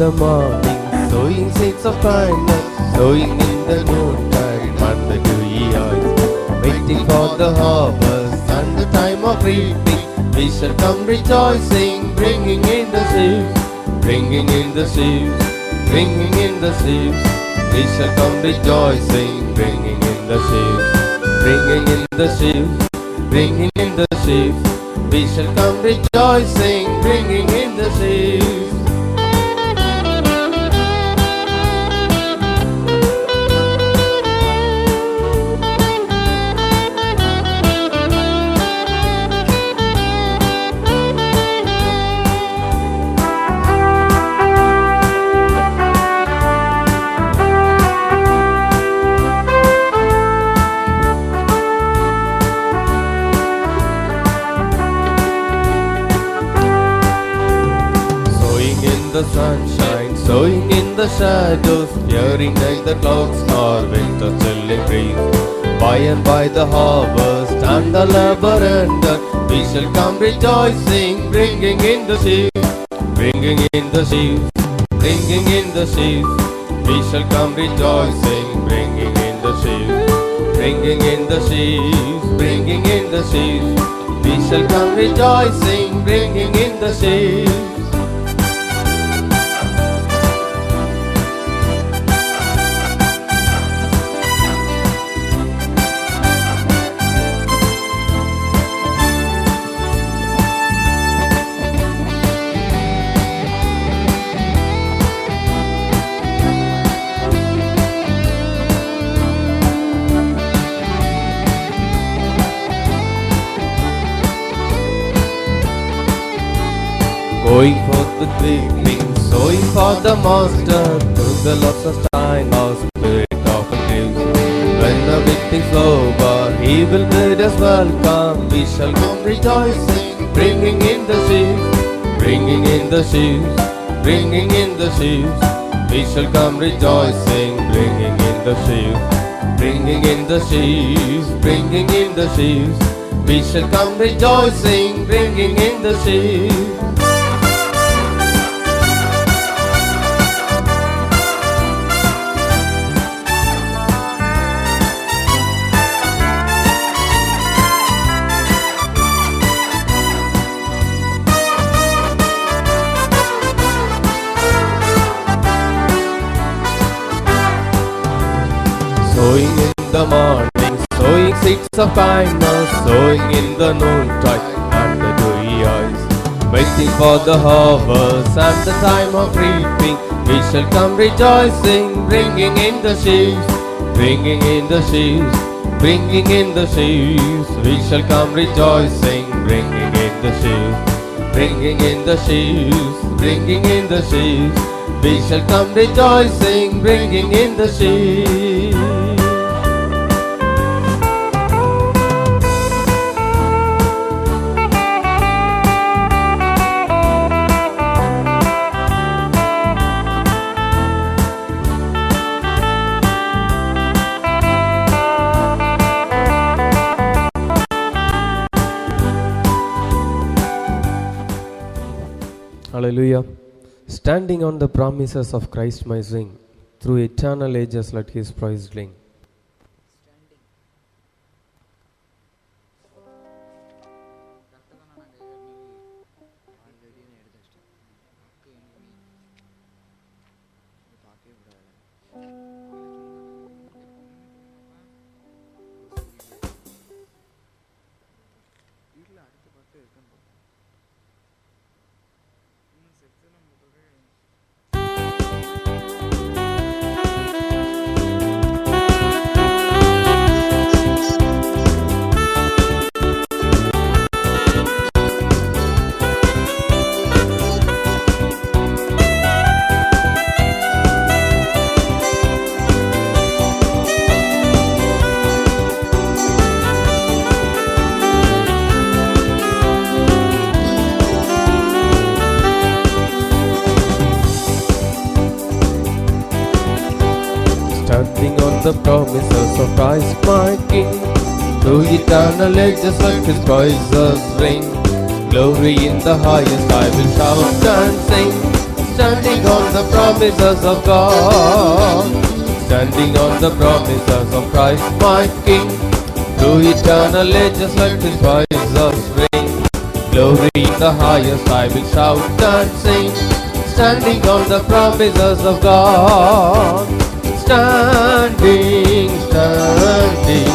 the morning, sowing seeds of kindness, sowing in the noontide, and the dewy eyes, waiting for the harvest and the time of reaping. We shall come rejoicing, bringing in the sheaves, bringing in the sheaves, bringing in the sheaves. We shall come rejoicing, bringing in the sheaves, bringing in the sheaves, bringing in the sheaves. We shall come rejoicing, bringing in the sheaves. The sunshine, sowing in the shadows, fearing neither clouds nor winter's chilling breeze. By and by the harvest and the labor ended, we shall come rejoicing, bringing in the sheaves, bringing in the sheaves, bringing in the sheaves. We shall come rejoicing, bringing in the sheaves, bringing in the sheaves, bringing in the sheaves. We shall come rejoicing, bringing in the sheaves. Going forth with weeping, sowing for the Master, through the lots of time our spirit often gives. When the victim's over, He will bid us welcome. We shall come rejoicing, bringing in the sheaves, bringing in the sheaves, bringing in the sheaves. We shall come rejoicing, bringing in the sheaves, bringing in the sheaves, bringing in the sheaves. We shall come rejoicing, bringing in the sheaves. Sowing in the morning, sowing seeds of kindness, sowing in the noontide and the dewy eyes, waiting for the harvest and the time of reaping. We shall come rejoicing, bringing in the sheaves, bringing in the sheaves, bringing in the sheaves. We shall come rejoicing, bringing in the sheaves, bringing in the sheaves, bringing in the sheaves. We shall come rejoicing, bringing in the sheaves. Hallelujah. Standing on the promises of Christ my King, through eternal ages let His praise ring. Standing on the promises of Christ my King, through eternal ages let His praises ring. Glory in the highest I will shout and sing. standing on the promises of God, standing on the promises of Christ my King. Through eternal ages let His voices ring. Glory in the highest I will shout and sing, standing on the promises of God. Standing, standing,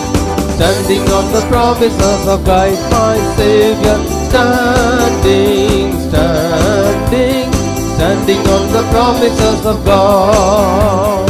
standing on the promises of God my Savior. Standing, standing, standing on the promises of God.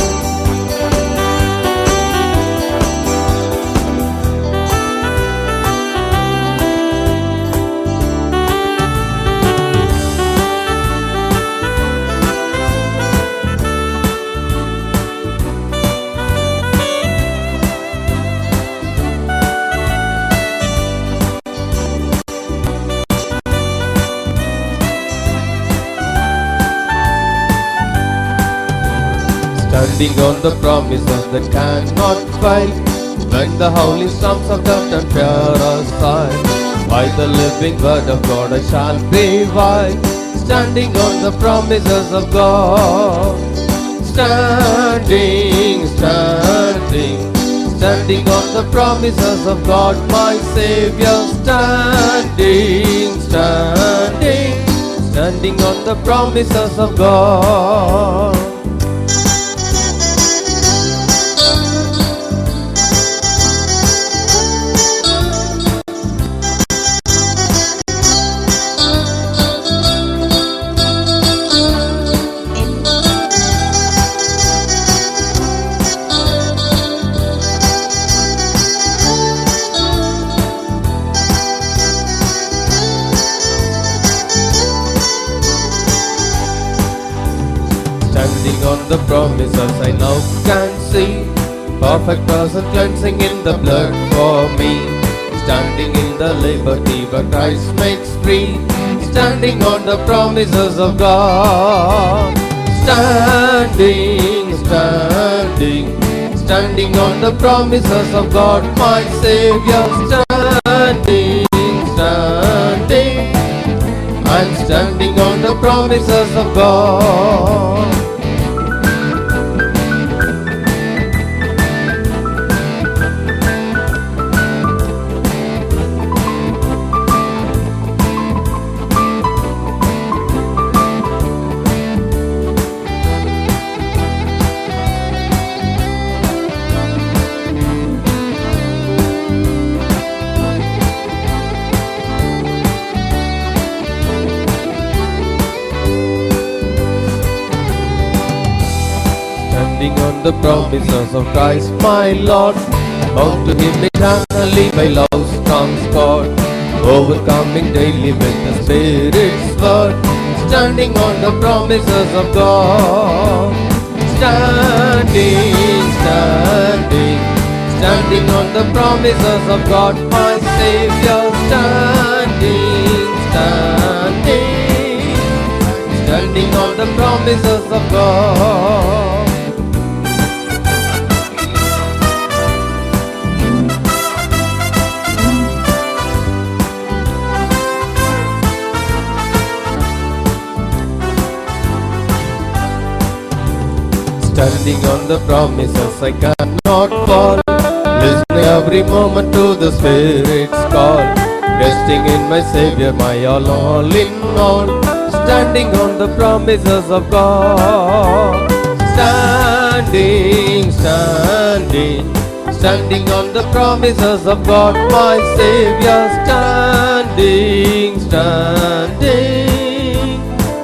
Standing on the promises that cannot fail, when the holy storms of doubt and fear aside, by the living word of God I shall prevail. Standing on the promises of God. Standing, standing, standing on the promises of God my Savior. Standing, standing, standing on the promises of God. Standing on the promises I now can see, perfect present cleansing in the blood for me. Standing in the liberty where Christ makes free, standing on the promises of God. Standing, standing, standing on the promises of God my Savior. Standing, standing, I'm standing on the promises of God. Standing on the promises of Christ my Lord, bound to Him eternally by love's transport, overcoming daily with the Spirit's word. Standing on the promises of God. Standing, standing, standing on the promises of God my Savior. Standing, standing, standing on the promises of God. Standing on the promises I cannot fall, listening every moment to the Spirit's call, resting in my Savior, my all in all. Standing on the promises of God. Standing, standing, standing on the promises of God my Savior. Standing, standing,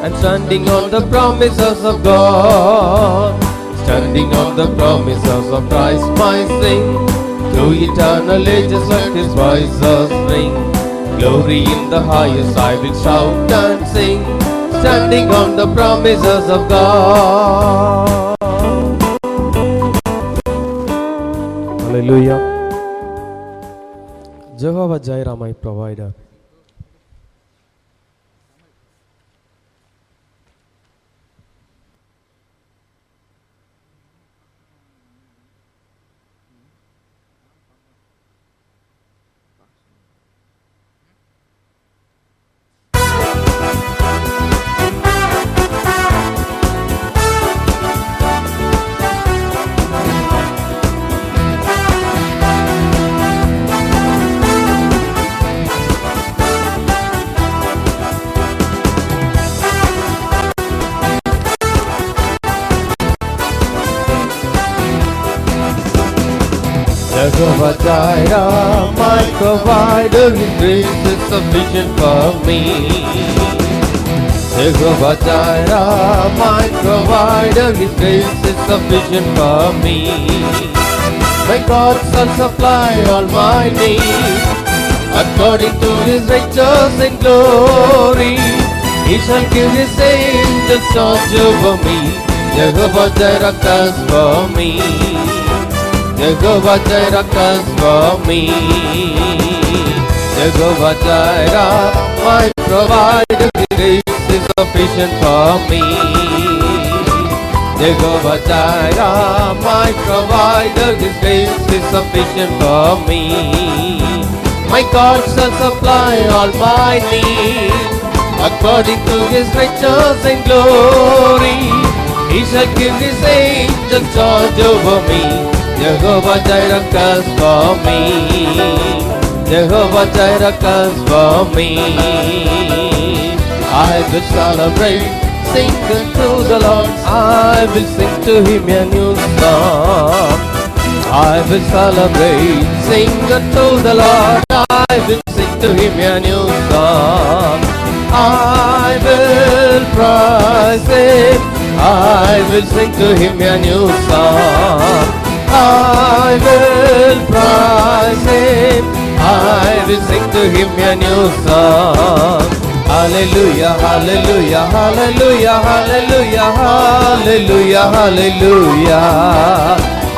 and standing on the promises of God. Standing on the promises of Christ my Sing. Through eternal ages let His voices ring. Glory in the highest I will shout and sing, standing on the promises of God. Hallelujah. Jehovah Jireh my provider. Jehovah Jireh, my provider, His grace is sufficient for me. Jehovah Jireh, my provider, His grace is sufficient for me. My God shall supply all my needs according to His riches and glory. He shall give His angels charge over me. Jehovah Jireh cares for me. Jehovah Jireh cares for me. Jehovah Jireh, my provider, His grace is sufficient for me. Jehovah Jireh, my provider, His grace is sufficient for me. My God shall supply all my needs according to His riches and glory. He shall give His angels charge over me. Jehovah Jireh cares for me. Jehovah Jireh cares for me. I will celebrate, sing unto the Lord. I will sing to Him a new song. I will celebrate, sing unto the Lord. I will sing to Him a new song. I will praise Him. I will sing to Him a new song. I will praise Him. I will sing to Him a new song. Hallelujah, hallelujah, hallelujah, hallelujah, hallelujah, hallelujah.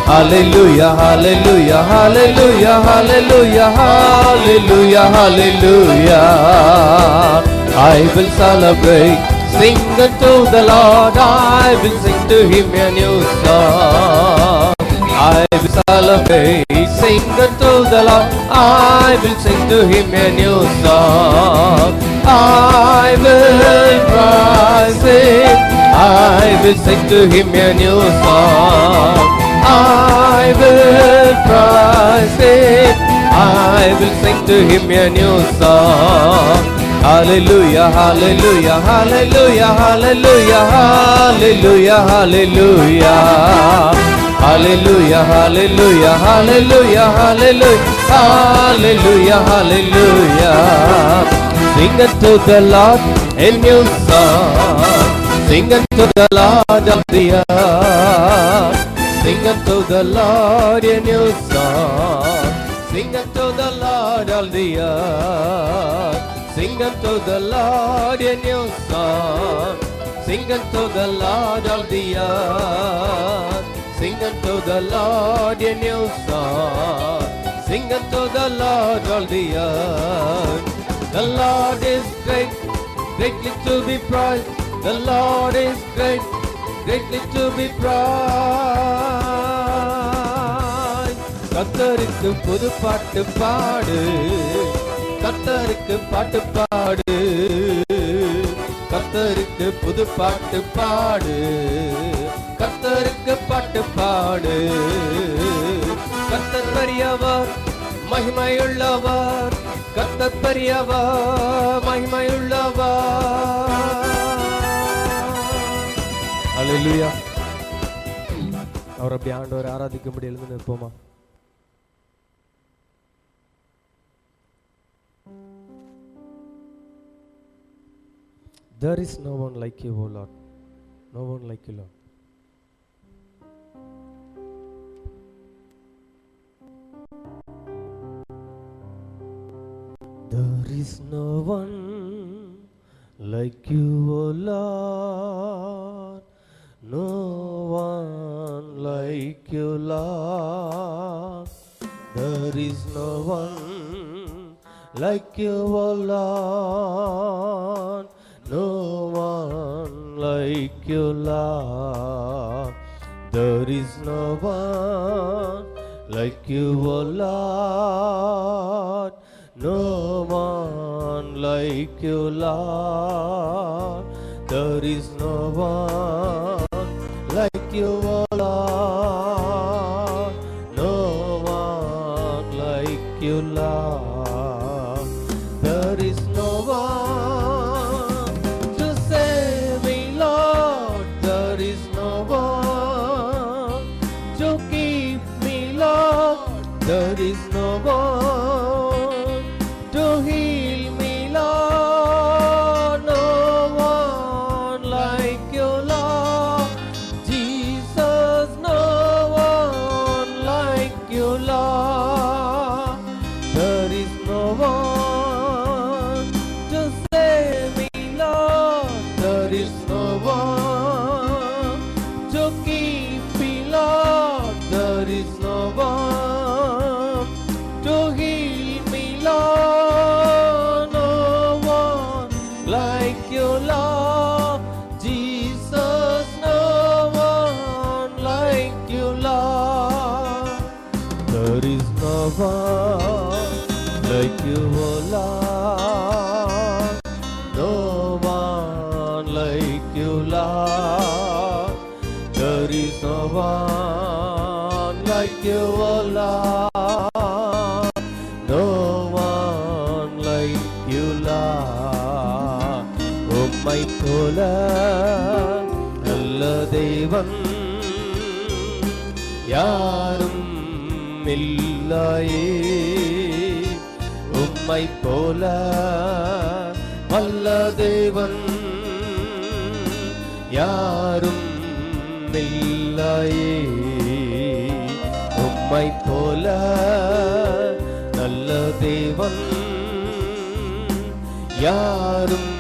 Hallelujah, hallelujah, hallelujah, hallelujah, hallelujah, hallelujah. I will celebrate, sing unto the Lord. I will sing to Him a new song. I will celebrate, sing unto the Lord. I will sing to Him a new song. I will praise Him. I will sing to Him a new song. I will praise Him. I will sing to Him a new song. Hallelujah, hallelujah, hallelujah, hallelujah, hallelujah, hallelujah. Hallelujah, hallelujah, hallelujah, hallelujah, hallelujah, hallelujah. Sing unto the Lord a new song. Sing unto the Lord of the earth. Sing unto the Lord a new song. Sing unto the Lord all the earth. Sing unto the Lord a new song. Sing unto the Lord all the earth. Sing unto the Lord a new song. Sing unto the Lord all the earth. The Lord is great, greatly to be praised. The Lord is great, greatly to be praised. கர்த்தருக்கு புது பாட்டு பாடு, கர்த்தருக்கு பாட்டு பாடு, கர்த்தருக்கு புது பாட்டு பாடு, கர்த்தருக்கு பாட்டு பாடு. கர்த்தர் பெரியவர், மகிமையுள்ளவர், கர்த்தர் பெரியவர், மகிமையுள்ளவர். அல்லேலூயா. அவர் அப்படி ஆண்டவரை ஆராதிக்கும்படி எழுந்து நிற்போமா? There is no one like you, O Lord. No one like you, Lord. There is no one like you, O Lord. No one like you, Lord. There is no one like you, O Lord. No one like you, Lord. There is no one like you, O Lord. No one like you, Lord. There is no one like you, O Lord. No one like you, Lord. There is no one to save me, Lord. There is no one to keep me, Lord. There is no one to heal me, Lord. No one like you, Lord. Jesus, no one like you, Lord. There is no one to save me, Lord. There is no one to keep me, Lord. There is no one to heal me, Lord. No one like you, Lord. Jesus, no one like you, Lord. There is no one like you, oh Lord. No one like you, Lord. There is no one like you, oh Lord. No one like you, Lord. உம்மை போல நல்ல தேவன் யாரும் இல்லையே. உம்மை போல வல்ல தேவன் யாரும் இல்லையே. உம்மை போல நல்ல தேவன் யாரும்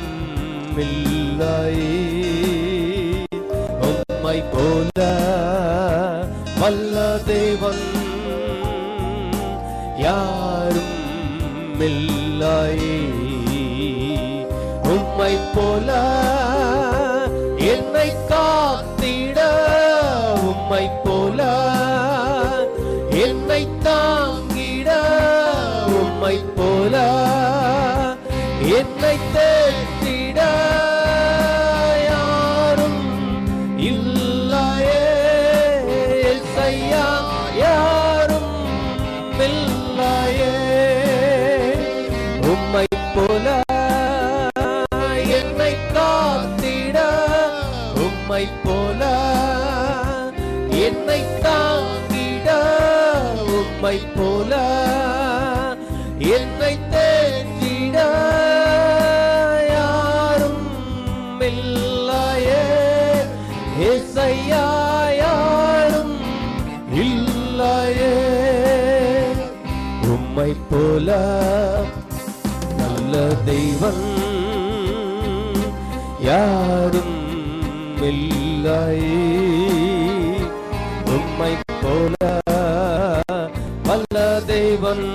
இல்லையே. உம்மை போல வல்ல தேவன் யாரும் இல்லையே. உம்மை போல என்னை காத்திட, உம்மை போல என்னை தாங்கிட, உம்மை போல என்னை தேற்றிட யாரும் இல்லையே. இயேசையா யாரும் இல்லையே. உம்மை போல என்னை காத்திட, உம்மை போல என்னை தாங்கிட, உம்மை போல என்னை தேற்றிட யாரும் இல்லையே. இயேசையா யாரும் இல்லையே. உம்மை போல நல்ல தெய்வம் யாரும் இல்லையே. உம்மை போல வல்ல தெய்வம்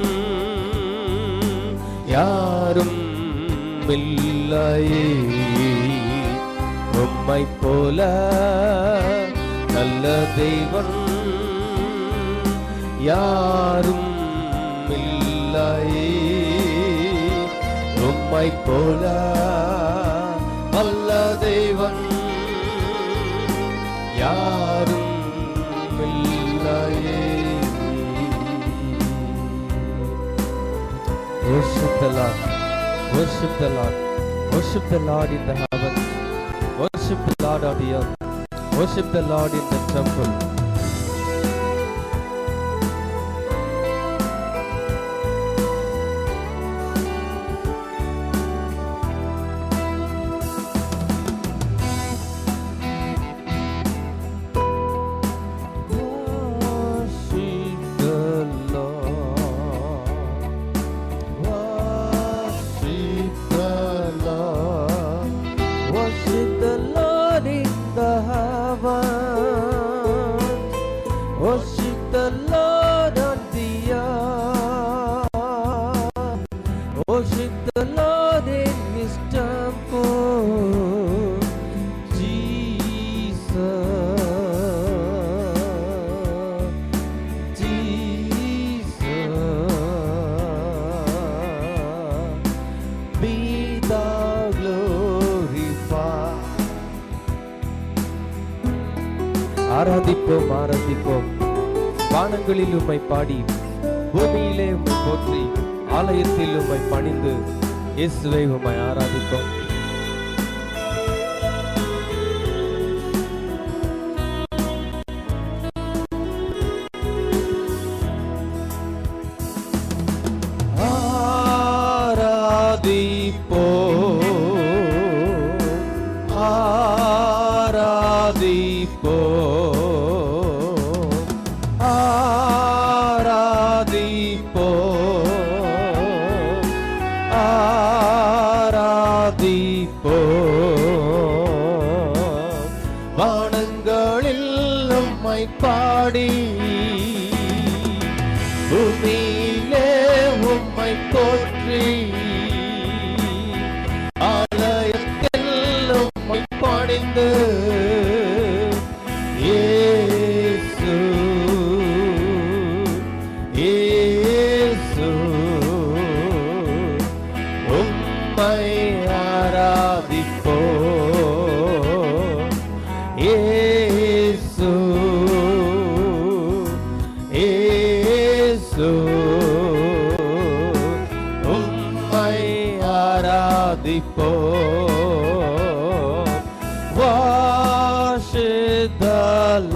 யாரும் இல்லையே. உம்மை போல நல்ல தெய்வம் யாரும் இல்லையே. உம்மை போல வல்ல தெய்வம் யாரும் இல்லையே. Worship the Lord, worship the Lord, worship the Lord in the heavens, worship the Lord on the earth, worship the Lord in the temple. Worship the Lord on the earth. Worship the Lord in His temple. Jesus, Jesus, be thou glorified. ஆராதிப்போம், ஆராதிப்போம். வானங்களில் உம்மை பாடி, பூமியிலே உம்மை போற்றி, ஆலயத்தில் உம்மை பணிந்து, இயேசுவை உம்மை ஆராதிப்போம். வானங்களில் உம்மை பாடி பூமியிலே உம்மை போற்றி ஆலயத்தில் உம்மை பணிந்து இயேசு இயேசு உம்மை ஆராதிப்போம் இயேசு இயேசு உம்மை ஆராதிப்போம். Worship the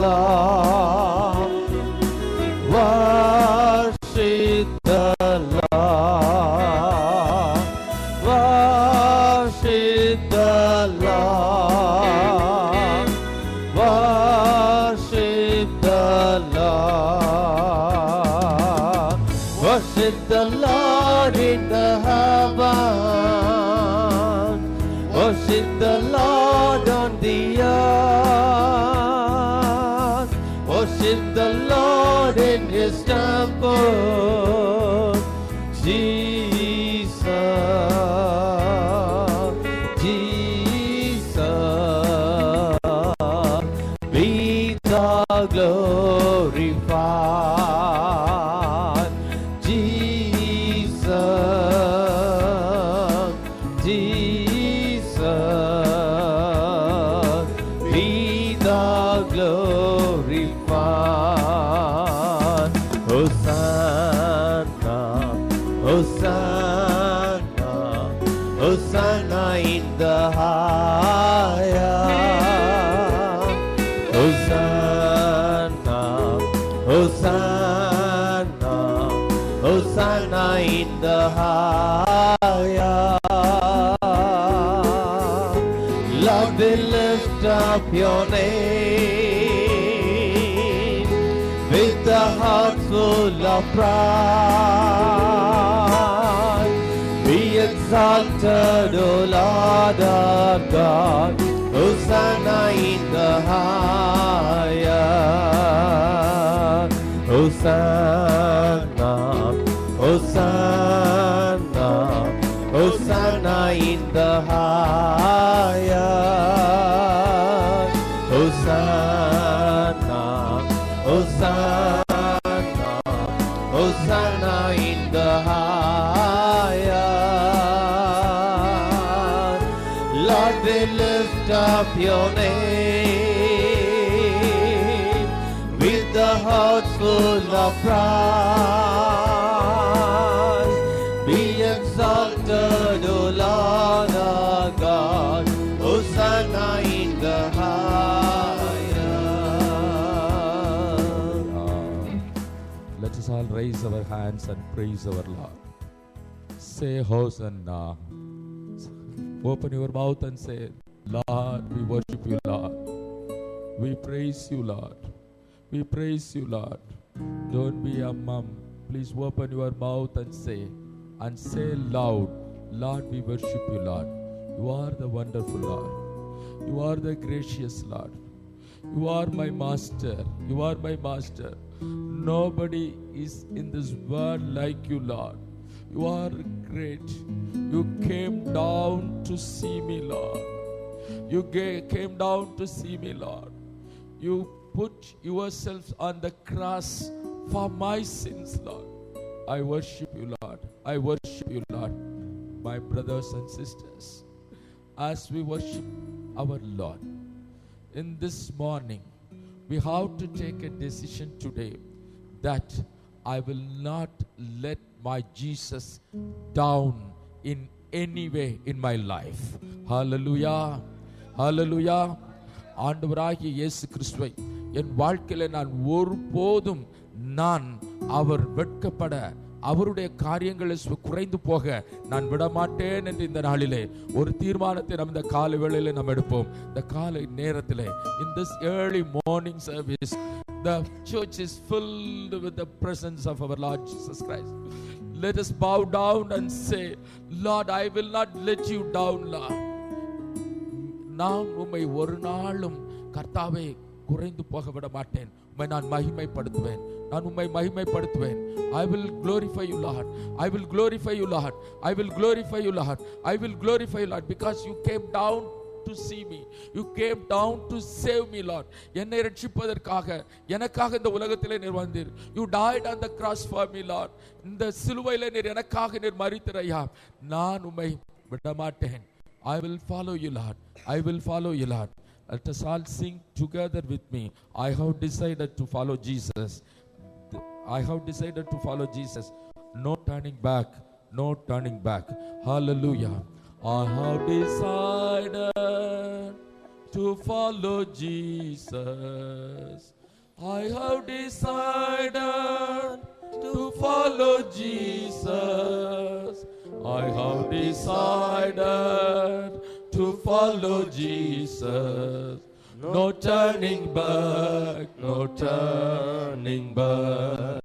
Lord, worship the Lord, worship the Lord, worship the Lord, worship the Lord in the heaven, worship the Lord on the earth, worship the Lord in His temple. Jesus, Jesus, be thou glorified. Jesus, Jesus, be thou glorified. Hosanna, Hosanna, Hosanna in the highest. Hosanna, Hosanna, Hosanna in the highest. Lord, we lift up your name with the heart full of pride. Be exalted, O Lord our God. Hosanna in the highest. Hosanna, Hosanna, Hosanna in the highest. Hosanna, Hosanna, Hosanna in the highest. Lord, we lift up your name with the heart full of pride. Be exalted, O Lord our God. Hosanna in the highest. Let us all raise our hands and praise our Lord. Say Hosanna. Open your mouth and say, Lord, we worship you, Lord. We praise you, Lord. We praise you, Lord. Don't be a mum. Please open your mouth and say loud, Lord, we worship you, Lord. You are the wonderful Lord. You are the gracious Lord. You are my master. You are my master. Nobody is in this world like you, Lord. You are great. You came down to see me, Lord. You came down to see me, Lord. You put yourself on the cross for my sins, Lord. I worship you, Lord. I worship you, Lord. My brothers and sisters, as we worship our Lord, in this morning, we have to take a decision today that I will not let my Jesus down in any way in my life. Hallelujah. Hallelujah. ஆண்டவராகிய இயேசு கிறிஸ்துவை என் வாழ்க்கையில நான் ஒருபோதும் நான் அவர் வெட்கப்பட அவருடைய காரியங்களை குறைந்து போக நான் விடமாட்டேன் என்று இந்த நாளிலே ஒரு தீர்மானத்தை நம்ம இந்த காலை வேளையிலே நாம் எடுப்போம். இந்த காலை நேரத்திலே in this early morning service the church is filled with the presence of our Lord Jesus Christ. Let us bow down and say, Lord, I will not let you down, Lord. நான் உம்மை ஒரு நாளும் கர்த்தாவே குறைந்து போக விட மாட்டேன். உம்மை நான் மகிமைப்படுத்துவேன். நான் உம்மை மகிமைப்படுத்துவேன். I will glorify you, Lord. I will glorify you, Lord. I will glorify you, Lord. I will glorify you, Lord, because you came down to see me. You came down to save me, Lord. என்னை ரட்சிப்பதற்காக எனக்காக இந்த உலகத்திலே நீர் வந்தீர். You died on the cross for me, Lord. இந்த சிலுவையிலே நீர் எனக்காக நீர் மரித்தீர் ஐயா. நான் உம்மை விட மாட்டேன். I will follow you, Lord. I will follow you, Lord. Let us all sing together with me. I have decided to follow Jesus. I have decided to follow Jesus. No turning back. No turning back. Hallelujah. I have decided to follow Jesus. I have decided to follow Jesus. I have decided to follow Jesus. No turning back, no turning back.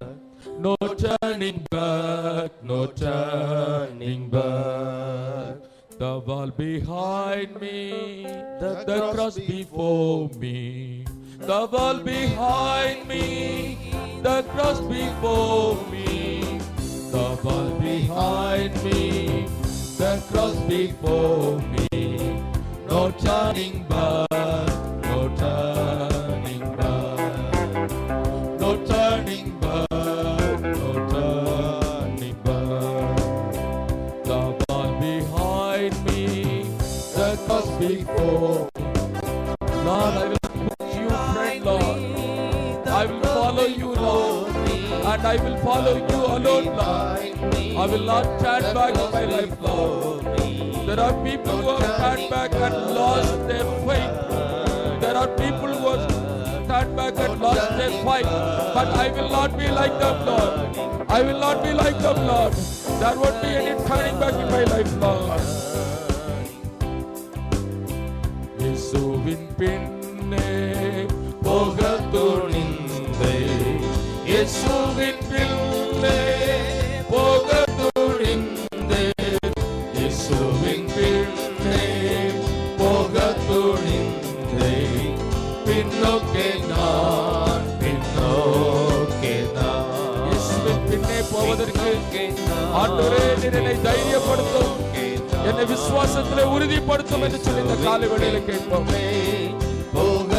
No turning back, no turning back. The wall behind me, the cross before me. The wall behind me, the cross before me. The wall behind me, the cross before me. No turning back, no turning back. No turning back, no turning back. The wall behind me, the cross before me. Lord, I will put you friend, Lord. I will follow you, Lord. And I will follow you alone, Lord. I will not turn back in my life, Lord. There are people who have turned back and lost their faith. There are people who have turned back and lost their fight. But I will not be like them, Lord. I will not be like them, Lord. There won't be any turning back in my life, Lord. Yesuviன் பின்னே போகத் துணிந்தேன். இயேசுவின் பின்னே போகத் துணிந்தேன். இயேசுவின் பின்னே போகத் துணிந்தேன். பின்னோக்கே நான், பின்னோக்கே நான். இயேசுவின் பின்னே போவதற்கு ஆண்டவரே நீர் என்னை தைரியப்படுத்தும், என்னை விசுவாசத்திலே உறுதிப்படுத்தும் என்று சொல்லி இந்த காலை வேளையிலே கேட்போம்.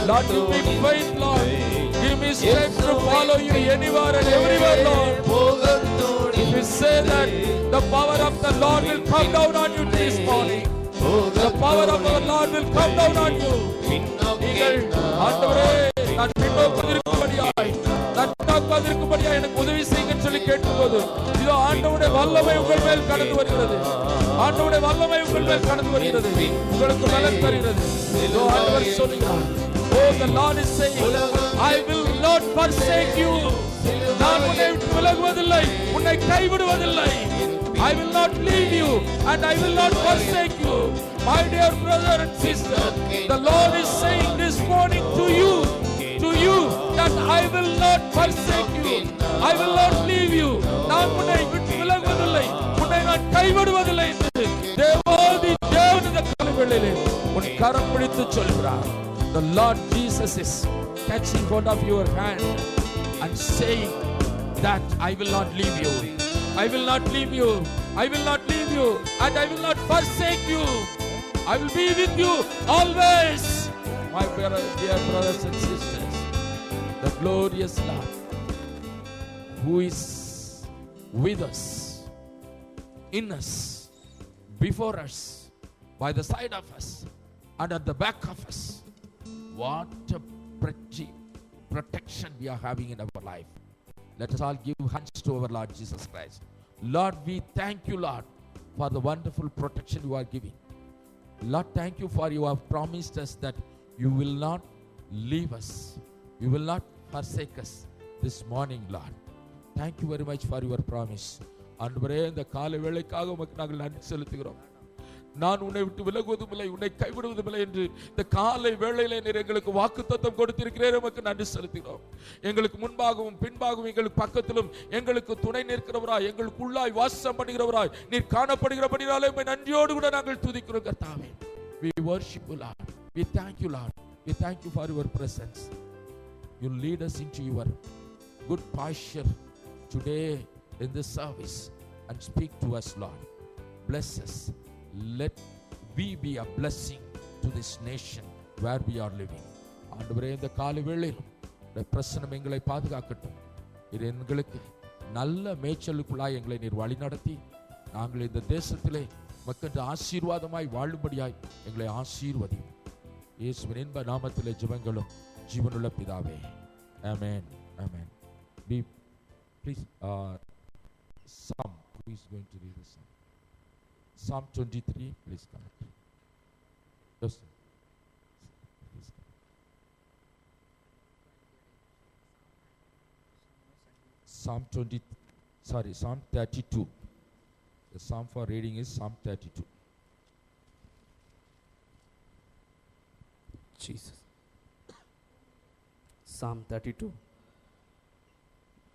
Lord, give me faith, Lord. Give me strength to follow you anywhere and everywhere, Lord. If you say that, the power of the Lord will come down on you this morning. The power of our Lord will come down on you. நீங்கள் ஆண்டவரே நான் பின்னோக்கதிருக்கும்படியாய் நட்டாக்காதிருக்கும்படியாய் எனக்கு உதவி செய்யுங்கன்னு சொல்லி கேட்கும்போது இதோ ஆண்டவருடைய வல்லமை உங்கள் மேல் கடந்து வருகிறது. ஆண்டவருடைய வல்லமை உங்கள் மேல் கடந்து வருகிறது. உங்களுக்கு பலன் தருகிறது. இதோ ஆண்டவர் சொல்லுகிறார். Oh, the Lord is saying, I will not forsake you. நான் உன்னை விட்டு விலகுவதில்லை, உன்னை கைவிடுவதில்லை. I will not leave you and I will not forsake you. My dear brother and sister, the Lord is saying this morning to you that I will not forsake you. I will not leave you. நான் உன்னை விட்டு விலகுவதில்லை, உன்னை நான் கைவிடுவதில்லை என்று தேவாதி தேவன் இந்த காலவேளையிலே உன் கரம் பிடித்து சொல்கிறார். The Lord Jesus is catching hold of your hand and saying that I will not leave you. I will not leave you. I will not leave you and I will not forsake you. I will be with you always. My dear brothers and sisters, the glorious Lord who is with us, in us, before us, by the side of us and at the back of us. What a protection we are having in our life. Let us all give hands to our Lord Jesus Christ. Lord, we thank you, Lord, for the wonderful protection you are giving. Lord, thank you for you have promised us that you will not leave us. You will not forsake us this morning, Lord. Thank you very much for your promise. ஆண்டவரே, இந்த காலை வேளைக்காக உமக்கு நாங்கள் நன்றி செலுத்துகிறோம். நான் உன்னை விட்டு விலகுவதும் இல்லை, உன்னை கைவிடுவதும் இல்லை என்று இந்த காலை வேளையிலே நீர் எங்களுக்கு வாக்குத்தத்தம் கொடுத்திருக்கிறீர். உமக்கு நன்றி செலுத்துகிறோம். எங்களுக்கு முன்பாகவும் பின்பாகவும் எங்களுக்கு பக்கத்திலும் எங்களுக்கு துணை நிற்கிறவராய், எங்களுக்குள்ளாய் வாசம் பண்ணுகிறவராய் நீர் காணப்படுகிறபடினாலே உம்மை நன்றியோடு கூட நாங்கள் துதிக்கிறோம் கர்த்தாவே. We worship you, Lord. We thank you, Lord. We thank you for your presence. You lead us into your good pasture today in this service and speak to us, Lord. Bless us. Let we be a blessing to this nation where we are living. ஆண்டவரே, இந்த காலை வேளையிலும் இந்த பிரசன்னம் எங்களை பாதுகாக்கட்டும். இது எங்களுக்கு நல்ல மேய்ச்சலுக்குள்ளாய் எங்களை நீர் வழி நடத்தி நாங்கள் இந்த தேசத்திலே மக்கள் ஆசீர்வாதமாய் வாழும்படியாய் எங்களை ஆசீர்வதியும். இயேசுவின் இன்ப நாமத்திலே ஜெபங்களும் ஜீவனுள்ள பிதாவே. ஆமென். ஆமென். Please, Psalm, who is going to read the Psalm? Psalm 23, please come. Yes. Please come. Psalm 32. The Psalm for reading is Psalm 32. Jesus. Psalm 32.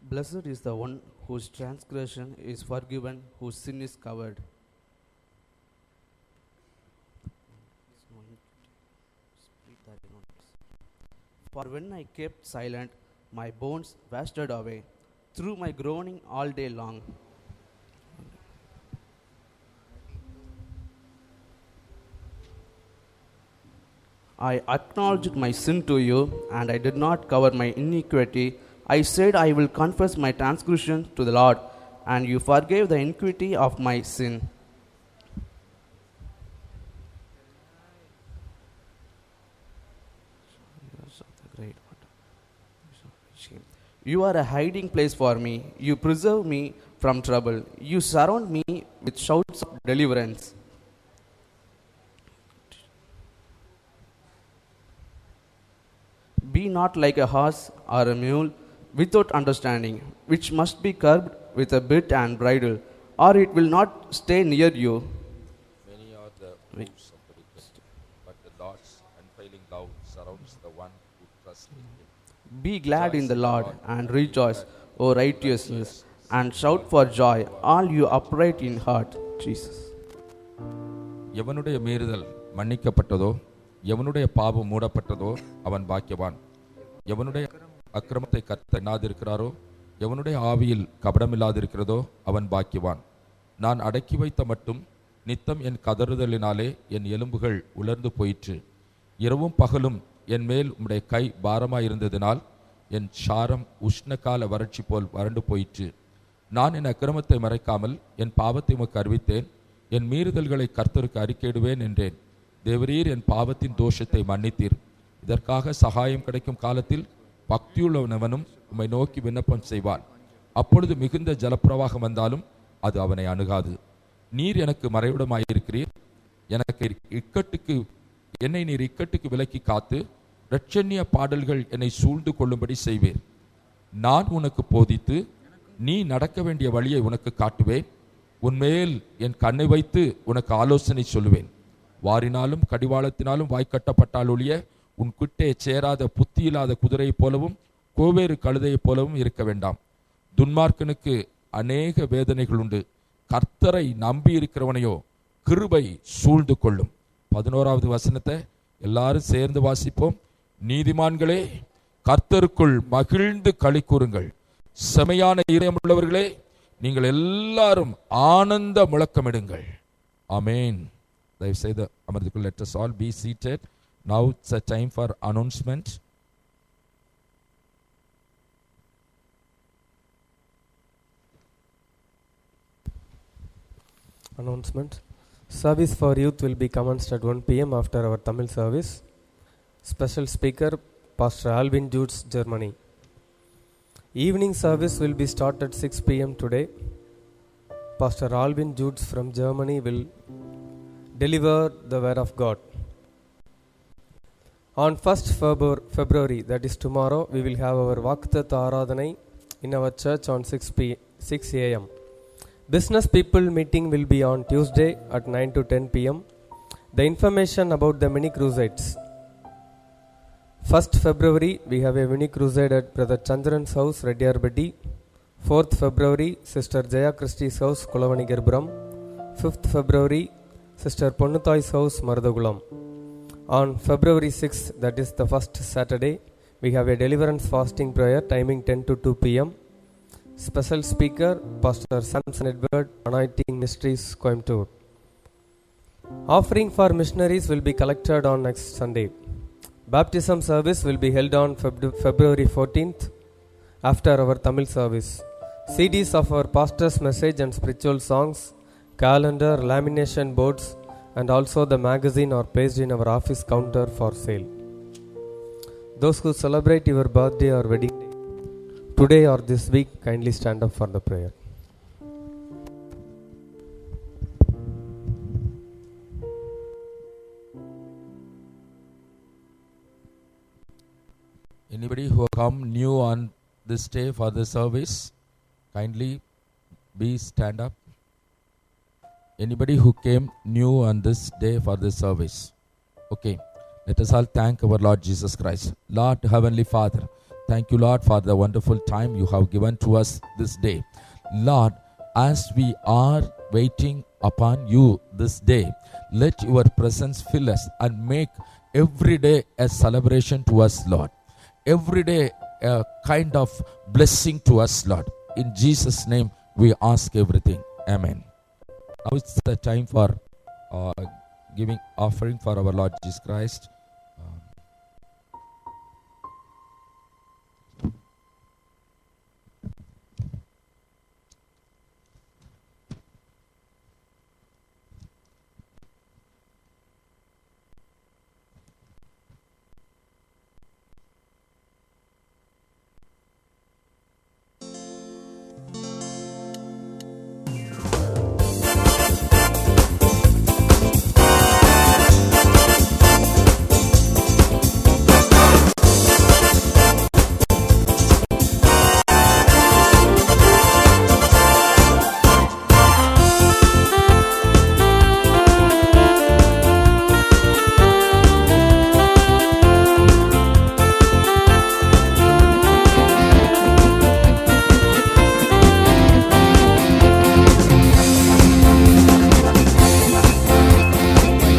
Blessed is the one whose transgression is forgiven, whose sin is covered. For when I kept silent, my bones wasted away through my groaning all day long. I acknowledged my sin to you, and I did not cover my iniquity. I said, I will confess my transgression to the Lord, and you forgave the iniquity of my sin. You are a hiding place for me. You preserve me from trouble. You surround me with shouts of deliverance. Be not like a horse or a mule without understanding, which must be curbed with a bit and bridle, or it will not stay near you. Many are the woes of the wicked, but the Lord's unfailing love surrounds the one who trusts in Him. Be glad in the Lord and rejoice, O righteousness, and shout for joy, all you upright in heart. Jesus. எவனுடைய மீறுதல் மன்னிக்கப்பட்டதோ, எவனுடைய பாவம் மூடப்பட்டதோ அவன் பாக்கியவான். எவனுடைய அக்கிரமத்தை கர்த்தர் எண்ணாதிருக்கிறாரோ, எவனுடைய ஆவியில் கபடமில்லாதிருக்கிறதோ அவன் பாக்கியவான். நான் அடக்கி வைத்த மட்டும் நித்தம் என் கதறுதலினாலே என் எலும்புகள் உலர்ந்து போயிற்று. இரவும் பகலும் என் மேல் உம்முடைய கை பாரமாயிருந்ததினால் என் சாரம் உஷ்ணகால வறட்சி போல் வறண்டு போயிற்று. நான் என் அக்கிரமத்தை மறைக்காமல் என் பாவத்தை உமக்கு அறிவித்தேன். என் மீறுதல்களை கர்த்தருக்கு அறிக்கையிடுவேன் என்றேன். தேவரீர் என் பாவத்தின் தோஷத்தை மன்னித்தீர். இதற்காக சகாயம் கிடைக்கும் காலத்தில் பக்தியுள்ளவனவனும் உம்மை நோக்கி விண்ணப்பம் செய்வான். அப்பொழுது மிகுந்த ஜலப்பிரவாகம் வந்தாலும் அது அவனை அணுகாது. நீர் எனக்கு மறைவிடமாயிருக்கிறீர். என்னை நீர் இக்கட்டுக்கு விலக்கி காத்து இரட்சண்ய பாடல்கள் என்னை சூழ்ந்து கொள்ளும்படி செய்வேன். நான் உனக்கு போதித்து நீ நடக்க வேண்டிய வழியை உனக்கு காட்டுவேன். உன்மேல் என் கண்ணை வைத்து உனக்கு ஆலோசனை சொல்லுவேன். வாரினாலும் கடிவாளத்தினாலும் வாய்க்கட்டப்பட்டால் ஒழிய உன் கிட்டே சேராத புத்தியில்லாத குதிரையைப் போலவும் கோவேறு கழுதையைப் போலவும் இருக்க வேண்டாம். துன்மார்க்கனுக்கு அநேக வேதனைகள் உண்டு. கர்த்தரை நம்பி இருக்கிறவனையோ கிருபை சூழ்ந்து கொள்ளும். 11வது வசனத்தை எல்லாரும் சேர்ந்து வாசிப்போம். நீதிமான்களே, கர்த்தருக்குள் மகிழ்ந்து களி கூறுங்கள். செமையான இதயமுள்ளவர்களே, நீங்கள் எல்லாரும் ஆனந்த முழக்கமிடுங்கள். ஆமென். தயவு செய்து அமர்ந்துக்குள். Let us all be seated. Now it's a time for announcement. Announcement. Service for youth will be commenced at 1 p.m. after our Tamil service. Special speaker Pastor Alvin Jutes, Germany. Evening service will be started at 6 p.m. today. Pastor Alvin Jutes from Germany will deliver the word of God. On 1st February, that is tomorrow, we will have our Vakthat Aradhanai in our church on 6 a.m. Business people meeting will be on Tuesday at 9 to 10 p.m. The information about the mini crusades. 1st February we have a mini crusade at Brother Chandran's house, Reddyarbedi. 4th February Sister Jaya Christie's house, Kulavanigarpuram. 5th February Sister Ponnuthoi's house, Marudagulam. On February 6th, that is the first Saturday, we have a deliverance fasting prayer timing 10 to 2 p.m. Special speaker Pastor Samson Edward, Anointing Ministries, Coimbatore. Offering for missionaries will be collected on next Sunday. Baptism service will be held on February 14th after our Tamil service. CDs of our pastor's message and spiritual songs, calendar, lamination boards and also the magazine are placed in our office counter for sale. Those who celebrate your birthday or wedding day today or this week, kindly stand up for the prayer. Anybody who come new on this day for the service, kindly be stand up. Anybody who came new on this day for this service. Okay, let us all thank our Lord Jesus Christ. Lord Heavenly Father, thank you Lord for the wonderful time you have given to us this day. Lord, as we are waiting upon you this day, let your presence fill us and make every day a celebration to us, Lord. Every day a kind of blessing to us, Lord. In Jesus' name we ask everything. Amen. Now it's the time for giving offering for our Lord Jesus Christ.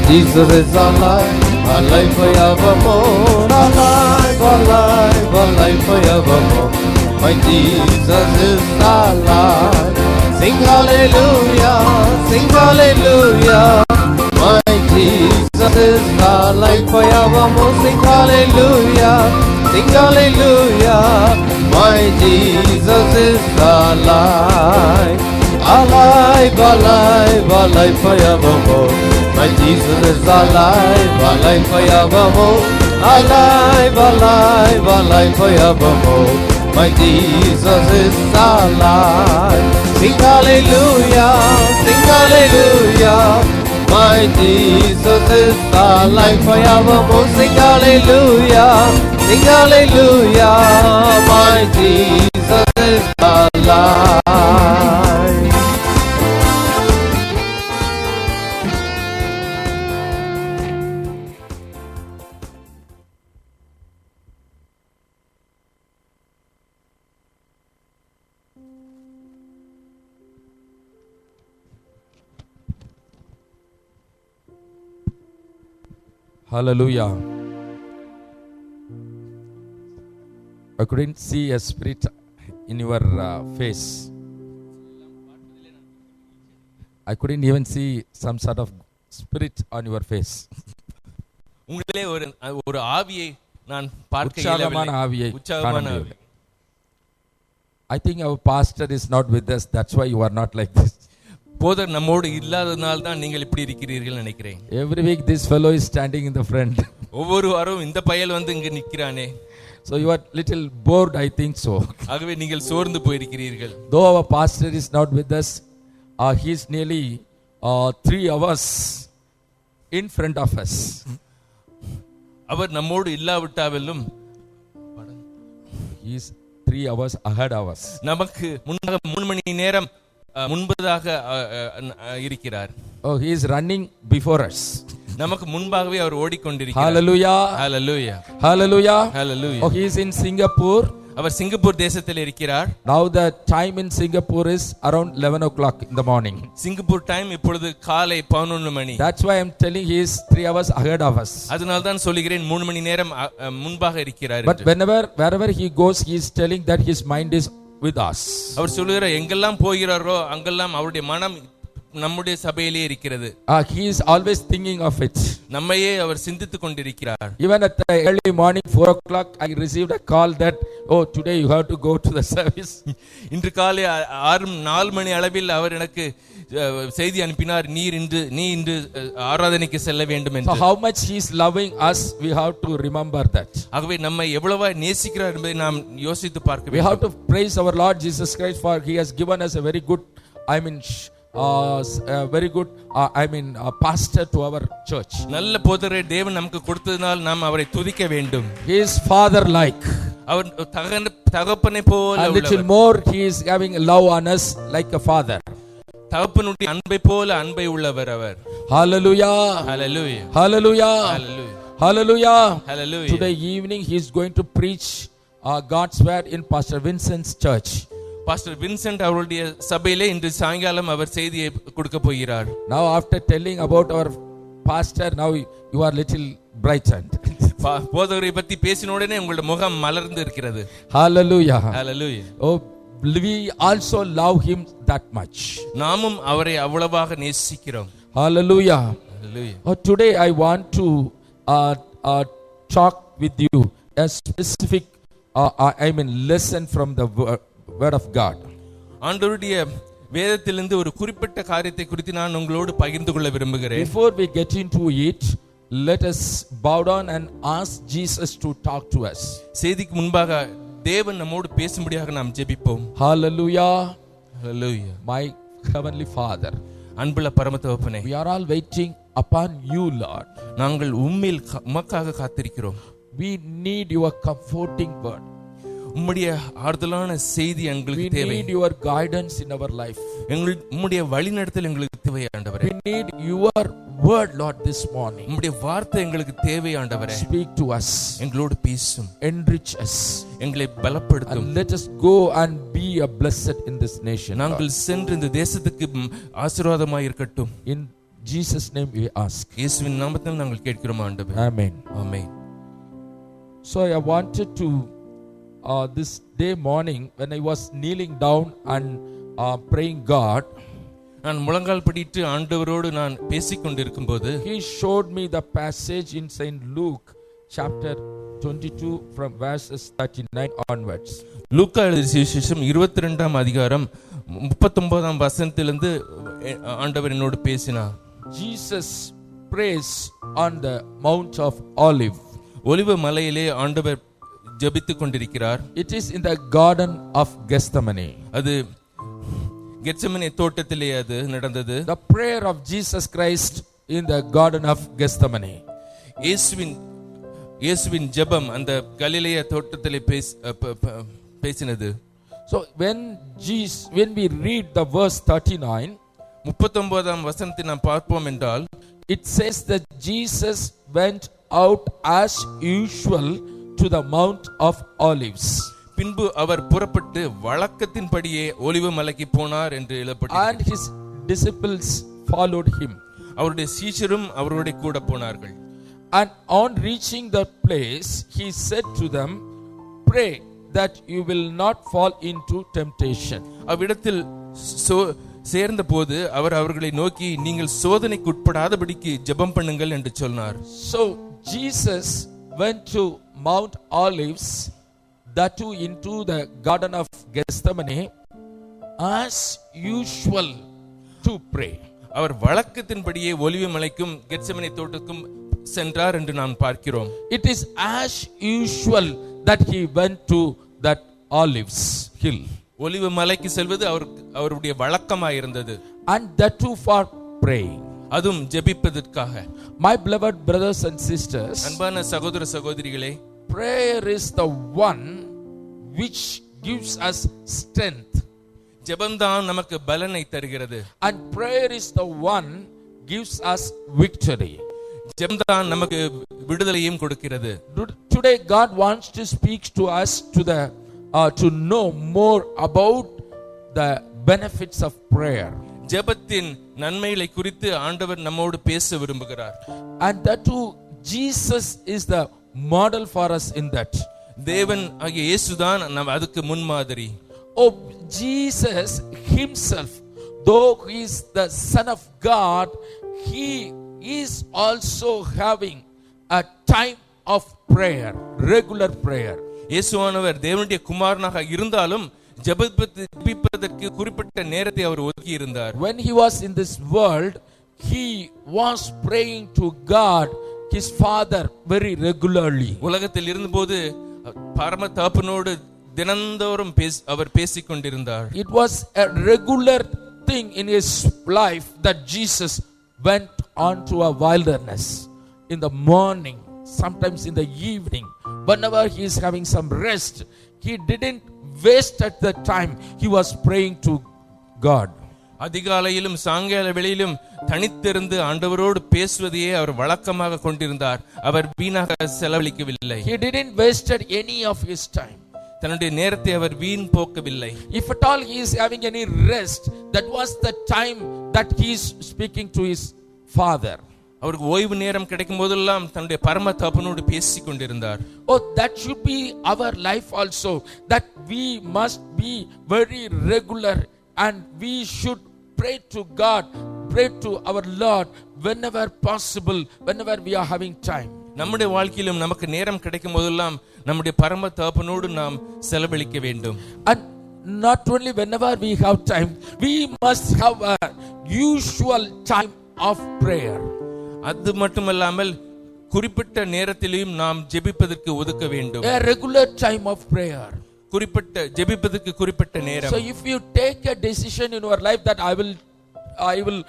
Jesus is alive forevermore, alive forevermore. My Jesus is alive. Sing hallelujah, sing hallelujah. My Jesus is alive forevermore. Sing hallelujah, sing hallelujah. My Jesus is alive, alive, alive, alive forevermore. My Jesus is alive, alive forevermore, alive, alive, alive forevermore. My Jesus is alive. Sing hallelujah, sing hallelujah. My Jesus is alive forevermore. Sing hallelujah, sing hallelujah. My Jesus is alive. Hallelujah. I couldn't see a spirit in your face. I couldn't even see some sort of spirit on your face. உங்களே ஒரு ஆவியை நான் பார்க்க உற்சாகமான ஆவியை காண முடியவில்லை. I think our pastor is not with us. That's why you are not like this. போதர் நம்மோடு இல்லாததனால தான் நீங்கள் இப்படி இருக்கிறீர்கள் நினைக்கிறேன். Every week this fellow is standing in the front. ஒவ்வொரு வாரம் இந்த பயல் வந்து இங்க நிக்கிறானே. So you are little bored, I think so. ஆகவே நீங்கள் சோர்ந்து போயிருக்கிறீர்கள். Though our pastor is not with us, he is nearly 3 hours in front of us. அவர் நம்மோடு இல்லாவிட்டாலும் He is 3 hours ahead of us. நமக்கு முன்னாக 3 மணி நேரம் முன்பதாக இருக்கிறார். Oh, he is running before us. நமக்கு முன்பாகவே அவர் ஓடிக்கொண்டிருக்கிறார். Hallelujah. Hallelujah. Hallelujah. Hallelujah. Oh, he is in Singapore. அவர் சிங்கப்பூர் தேசத்தில் இருக்கிறார். Now the time in Singapore is around 11 o'clock in the morning. Singapore time இப்பொழுது காலை 11 மணி. That's why I'm telling he is 3 hours ahead of us. அதனால தான் சொல்கிறேன் 3 மணி நேரம் முன்பாக இருக்கிறார். But wherever he goes, he is telling that his mind is with us. அவர் சொல்கிறார் எங்கெல்லாம் போகிறாரோ அங்கெல்லாம் அவருடைய மனம் நம்முடைய சபையிலே இருக்கிறது. He is always thinking of it. நம்மையே அவர் சிந்தித்துக் கொண்டிருக்கிறார். Even at the early morning 4 o'clock I received a call that today you have to go to the service. இன்று காலை 4 மணி அளவில் அவர் எனக்கு செய்தி அனுப்பினார், நீ இன்று ஆராதனைக்கு செல்ல வேண்டும் என்று. So how much he is loving us, we have to remember that. ஆகவே நம்மை எவ்வளவு நேசிக்கிறார் என்பதை நாம் யோசித்து பார்க்க வேண்டும். We have to praise our Lord Jesus Christ for he has given us a very good pastor to our church. நல்ல போதகரை தேவன் நமக்கு கொடுத்ததனால் நாம் அவரை துதிக்க வேண்டும். He is father like. அவர் தகப்பனை போல a little more he is having love on us like a father. தகப்பனுடைய அன்பை போல அன்பை உள்ளவர் அவர். Hallelujah. Hallelujah. Hallelujah. Hallelujah. Hallelujah. Hallelujah. Today evening he is going to preach God's word in Pastor Vincent's church. Pastor Vincent அவருடைய சபையிலே இன்று சாயங்காலம் அவர் செய்தியை கொடுக்க போகிறார். Now after telling about our pastor, now you are little brightened. போதகரை பற்றி பேசின உடனே உங்களுடைய முகம் மலர்ந்து இருக்கிறது. Hallelujah. Hallelujah. Oh, we also love him that much. நாமும் அவரை அவ்வளவாக நேசிக்கிறோம். Hallelujah. Hallelujah. Today I want to talk with you a specific lesson from the word of God. ஆண்டவருடைய வேதத்திலிருந்து ஒரு குறிப்பிட்ட காரியத்தை குறித்து நான் உங்களோடு பகிர்ந்து கொள்ள விரும்புகிறேன். Before we get into it, let us bow down and ask Jesus to talk to us. செய்திக்கு முன்பாக தேவன் நம்மோடு பேசும்படியாக நாம் ஜெபிப்போம். Hallelujah. Hallelujah. My heavenly Father, அன்புள்ள பரம தகப்பனே, we are all waiting upon you, Lord. நாங்கள் உம்மைக்காக காத்திருக்கிறோம். We need your comforting word. உம்முடைய ஆறுதலான செய்தி எங்களுக்கு தேவை. We need your guidance in our life. உம்முடைய வழிநடத்தல் எங்களுக்கு தேவை ஆண்டவரே. We need your word, Lord, this morning. உம்முடைய வார்த்தை எங்களுக்கு தேவை ஆண்டவரே. Speak to us. எங்களோடு பேசும். Enrich us. எங்களை பலப்படுத்தும். And let us go and be a blessed in this nation. நாங்கள் சென்று இந்த தேசத்துக்கு ஆசீர்வாதமாய் இருக்கட்டும். In Jesus name we ask. இயேசுவின் நாமத்தில் நாங்கள் கேட்கிறோம் ஆண்டவரே. Amen. Amen. So I wanted to this day morning when I was kneeling down and praying God, நான் முழங்கால் படிட்டு ஆண்டவரோடு நான் பேசிக்கொண்டிருக்கும் போது he showed me the passage in Saint Luke chapter 22 from verses 39 onwards. லூக்கா எழுதிய சுவிசேஷம் 22ஆம் அதிகாரம் 39ஆம் வசனத்திலிருந்து ஆண்டவர் என்னோடு பேசினார். Jesus prays on the Mount of Olive. ஒலிவ மலையிலே ஆண்டவர் ஜெபித்துக் கொண்டிருக்கிறார். It is in the garden of Gethsemane. அது கெத்செமனே தோட்டத்திலே அது நடந்தது. The prayer of Jesus Christ in the garden of Gethsemane. இயேசுவின் ஜெபம் அந்த கலிலேய தோட்டத்திலே பேசினது. So when we read the verse 39, 39ஆம் வசனத்தை நாம் பார்ப்போம் என்றால், it says that Jesus went out as usual to the Mount of Olives. பின்பு அவர் புறப்பட்டு வழக்கத்தின்படியே ஒலிவ மலைக்கு போனார் என்று எழுதப்பட்டிருக்கிறது. And his disciples followed him. அவருடைய சீஷரும் அவரோடு கூட போனார்கள். And on reaching the place he said to them, pray that you will not fall into temptation. அவ்விடத்தில் சேர்ந்த போது அவர் அவர்களை நோக்கி, நீங்கள் சோதனைக்கு உட்படாதபடிக்கு ஜெபம் பண்ணுங்கள் என்று சொன்னார். So Jesus went to Mount Olives, that too into the garden of Gethsemane, as usual to pray. அவர் வழக்கத்தின்படியே ஒலிவ மலைக்கும் கெத்செமனே தோட்டத்துக்கும் சென்றார் என்று நாம் பார்க்கிறோம். It is as usual that he went to that Olives hill. ஒலிவ மலைக்கு செல்வது அவருடைய வழக்கமாக இருந்தது. And that too for praying. அதுவும் ஜெபிப்பதற்காக. My beloved brothers and sisters, அன்பான சகோதர சகோதரிகளே, prayer is the one which gives us strength. ஜெபம்தான் நமக்கு பலனை தருகிறது. And prayer is the one gives us victory. ஜெபம்தான் நமக்கு விடுதலையும் கொடுக்கிறது. Today God wants to speak to us to know more about the benefits of prayer. ஜெபத்தின் நன்மைகளை குறித்து ஆண்டவர் நம்மோடு பேச விரும்புகிறார். And that too, Jesus is the model for us in that. தேவன் ஆகிய இயேசுதான் அதுக்கு முன்மாதிரி. Oh, Jesus himself, though he is the Son of God, he is also having a time of prayer, regular prayer. இயேசுவானவர் தேவனுடைய குமாரனாக இருந்தாலும் ஜெபிப்பதற்கு குறிப்பிட்ட நேரத்தை அவர் ஒதுக்கி இருந்தார். When he was in this world, he was praying to God, his Father, very regularly. உலகத்தில் இருந்தபோது பரம தகப்பனோடு தினந்தோறும் அவர் பேசிக் கொண்டிருந்தார். It was a regular thing in his life that Jesus went on to a wilderness in the morning, sometimes in the evening, whenever he is having some rest. He didn't waste at the time. He was praying to God. அதிகாலையிலும் சாயங்கால வேளையிலும் தனித்திருந்து ஆண்டவரோடு பேசுவதையே அவர் வழக்கமாக கொண்டிருந்தார். அவர் வீணாக செலவழிக்கவில்லை. He didn't wasted any of his time. தன்னுடைய நேரத்தை அவர் வீண் போக்கவில்லை. If at all he is having any rest, that was the time that he is speaking to his Father. அவருக்கு ஓய்வு நேரம் கிடைக்கும் போதெல்லாம் தன்னுடைய பரம தகப்பனோடு பேசிக் கொண்டிருந்தார். Oh, that should be our life also, that we must be very regular and we should pray to God, pray to our Lord whenever possible, whenever we are having time. நம்முடைய வாழ்க்கையிலும் நமக்கு நேரம் கிடைக்கும் போதெல்லாம் நம்முடைய பரம தகப்பனோடு நாம் செலவழிக்க வேண்டும். And not only whenever we have time, we must have a usual time of prayer. அது மட்டுமல்லாமல் குறிப்பிட்ட நேரத்திலும் நாம் ஜெபிப்பதற்கு ஒதுக்க வேண்டும். A regular time of prayer. குறிப்பிட்ட ஜெபிப்பதற்கு குறிப்பிட்ட நேரம். So if you take a decision in your life that I will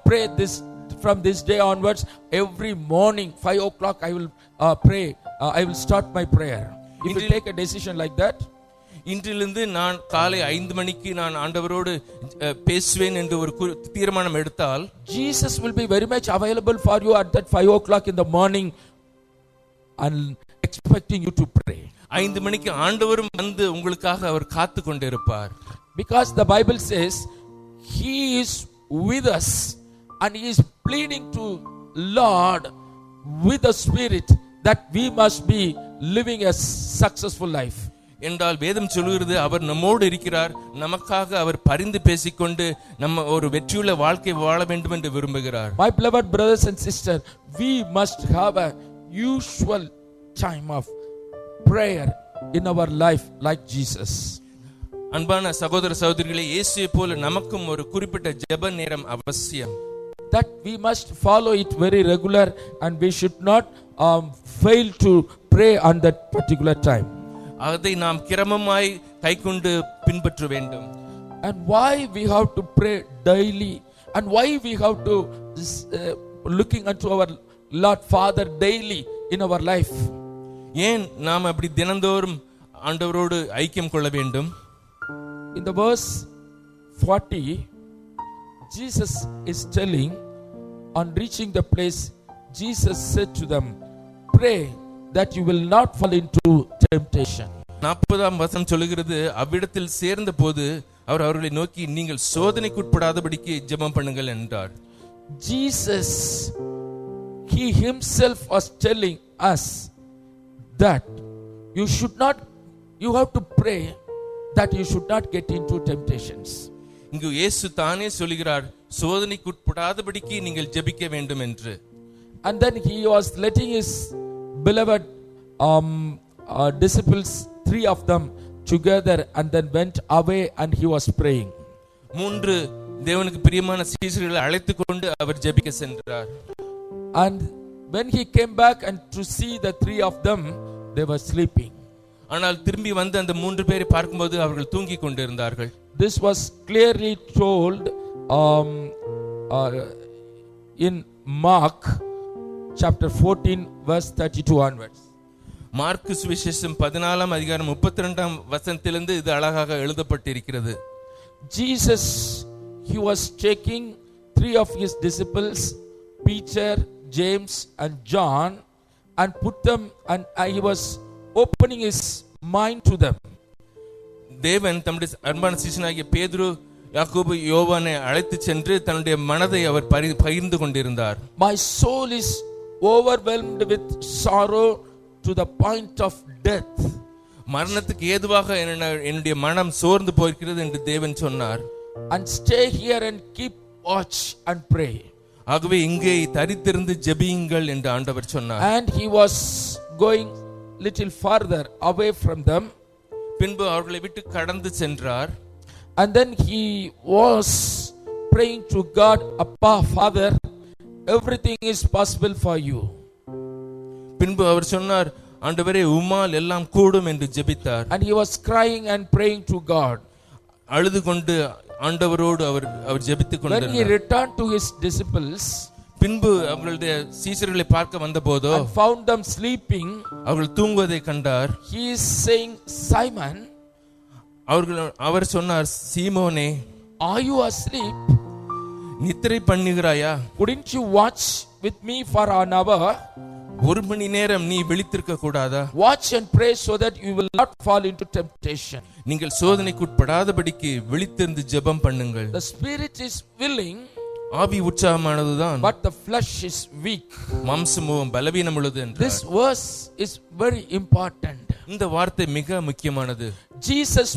pray this from this day onwards, every morning 5 o'clock I will pray, I will start my prayer. If you take a decision like that, இன்றிலிருந்து நான் காலை 5 மணிக்கு நான் ஆண்டவரோடு பேசுவேன் என்று ஒரு தீர்மானம் எடுத்தால், Jesus will be very much available for you at that 5 o'clock in the morning and expecting you to pray. 5 மணிக்கு ஆண்டவரும் வந்து உங்களுக்காக அவர் காத்து கொண்டிருப்பார். Because the Bible says he is with us and he is pleading to Lord with the Spirit that we must be living a successful life. என்றால் வேதம் சொல்கிறது அவர் நம்மோடு இருக்கிறார், நமக்காக அவர் பரிந்து பேசிக்கொண்டு நம்ம ஒரு வெற்றியுள்ள வாழ்க்கை வாழ வேண்டும் என்று விரும்புகிறார். My beloved brothers and sisters, we must have a usual time of prayer in our life like Jesus. அன்பான சகோதர சகோதரிகளே, இயேசுவை போல நமக்கும் ஒரு குறிப்பிட்ட ஜெப நேரம் அவசியம். That we must follow it very regular and we should not fail to pray on that particular time. அதை நாம் கிரமமாய் கைக்கொண்டு பின்பற்ற வேண்டும். And why we have to pray daily and why we have to looking unto our Lord Father daily in our life? ஏன் நாம் அப்படி தினந்தோறும் ஆண்டவரோடு ஐக்கியம் கொள்ள வேண்டும்? In the verse 40, Jesus is telling, on reaching the place, Jesus said to them, pray that you will not fall into temptation. 40ஆம் வசனம் சொல்கிறது, அவ்விடத்தில் சேர்ந்த போது அவர் அவர்களை நோக்கி, நீங்கள் சோதனைக்குட்படாதபடிக்கு ஜெபம் பண்ணுங்கள் என்றார். Jesus, he himself was telling us that you have to pray that you should not get into temptations. இங்கு இயேசு தானே சொல்கிறார், சோதனைக்குட்படாதபடிக்கு நீங்கள் ஜெபிக்க வேண்டும் என்று. And then he was letting his beloved disciples, 3 of them together, and then went away and he was praying. 3 தேவனுக்கு பிரியமான சீஷர்களை அழைத்துக் கொண்டு அவர் ஜெபிக்க சென்றார். And when he came back and to see the 3 of them, they were sleeping. ஆனால் திரும்பி வந்து அந்த 3 பேரை பார்க்கும்போது அவர்கள் தூங்கிக் கொண்டிருந்தார்கள். This was clearly told in Mark chapter 14 verse 32 onwards. Mark சுவிசேஷம் 14 அதிகாரம் 32 வசனத்திலிருந்து இது அழகாக எழுதப்பட்டிருக்கிறது. Jesus, he was taking 3 of his disciples, Peter, James and John, and put them, and he was opening his mind to them. தேவன் தம்முடைய அன்பான சீஷனாகிய பேதுரு, யாக்கோபு, யோவானை அழைத்து சென்று தன்னுடைய மனதை அவர் பகிர்ந்து கொண்டிருந்தார். My soul is overwhelmed with sorrow to the point of death. மரணத்துக்கு ஏதுவாக என்னுடைய மனம் சோர்ந்து போயிருக்கிறது என்று தேவன் சொன்னார். And stay here and keep watch and pray. ஆகவே இங்கே தரித்திருந்து ஜெபியுங்கள் என்று ஆண்டவர் சொன்னார். And he was going little farther away from them. பின்பு அவர்களை விட்டு கடந்து சென்றார். And then he was praying to God, Appa, Father, everything is possible for you. பின்பு அவர் சொன்னார், ஆண்டவரே உம்மால் எல்லாம் கூடும் என்று ஜெபித்தார். And he was crying and praying to God. அழுது கொண்டு ஆண்டவரோடு அவர் ஜெபித்துக் கொண்டிருந்தார். When he returned to his disciples, பின்பு அவர்களுடைய சீஷர்களை பார்க்க வந்தபோதோ and found them sleeping, அவர்கள் தூங்குவதை கண்டார். he is saying, Simon, அவர் சொன்னார், சீமோனே, are you asleep? நித்திரை பண்ணுகிறாயா? Couldn't you watch with me for an hour? 1 மணி நேரம் நீ விழித்திருக்க கூடாதா? Watch and pray so that you will not fall into temptation. நீங்கள் சோதனைக்குட்படாதபடிக்கு விழித்திருந்து ஜெபம் பண்ணுங்கள். The spirit is willing, ஆவி உற்சாகமானதுதான், but the flesh is weak. மாம்சமோ பலவீனம் உள்ளது என்றார். This verse is very important. இந்த வார்த்தை மிக முக்கியமானது. Jesus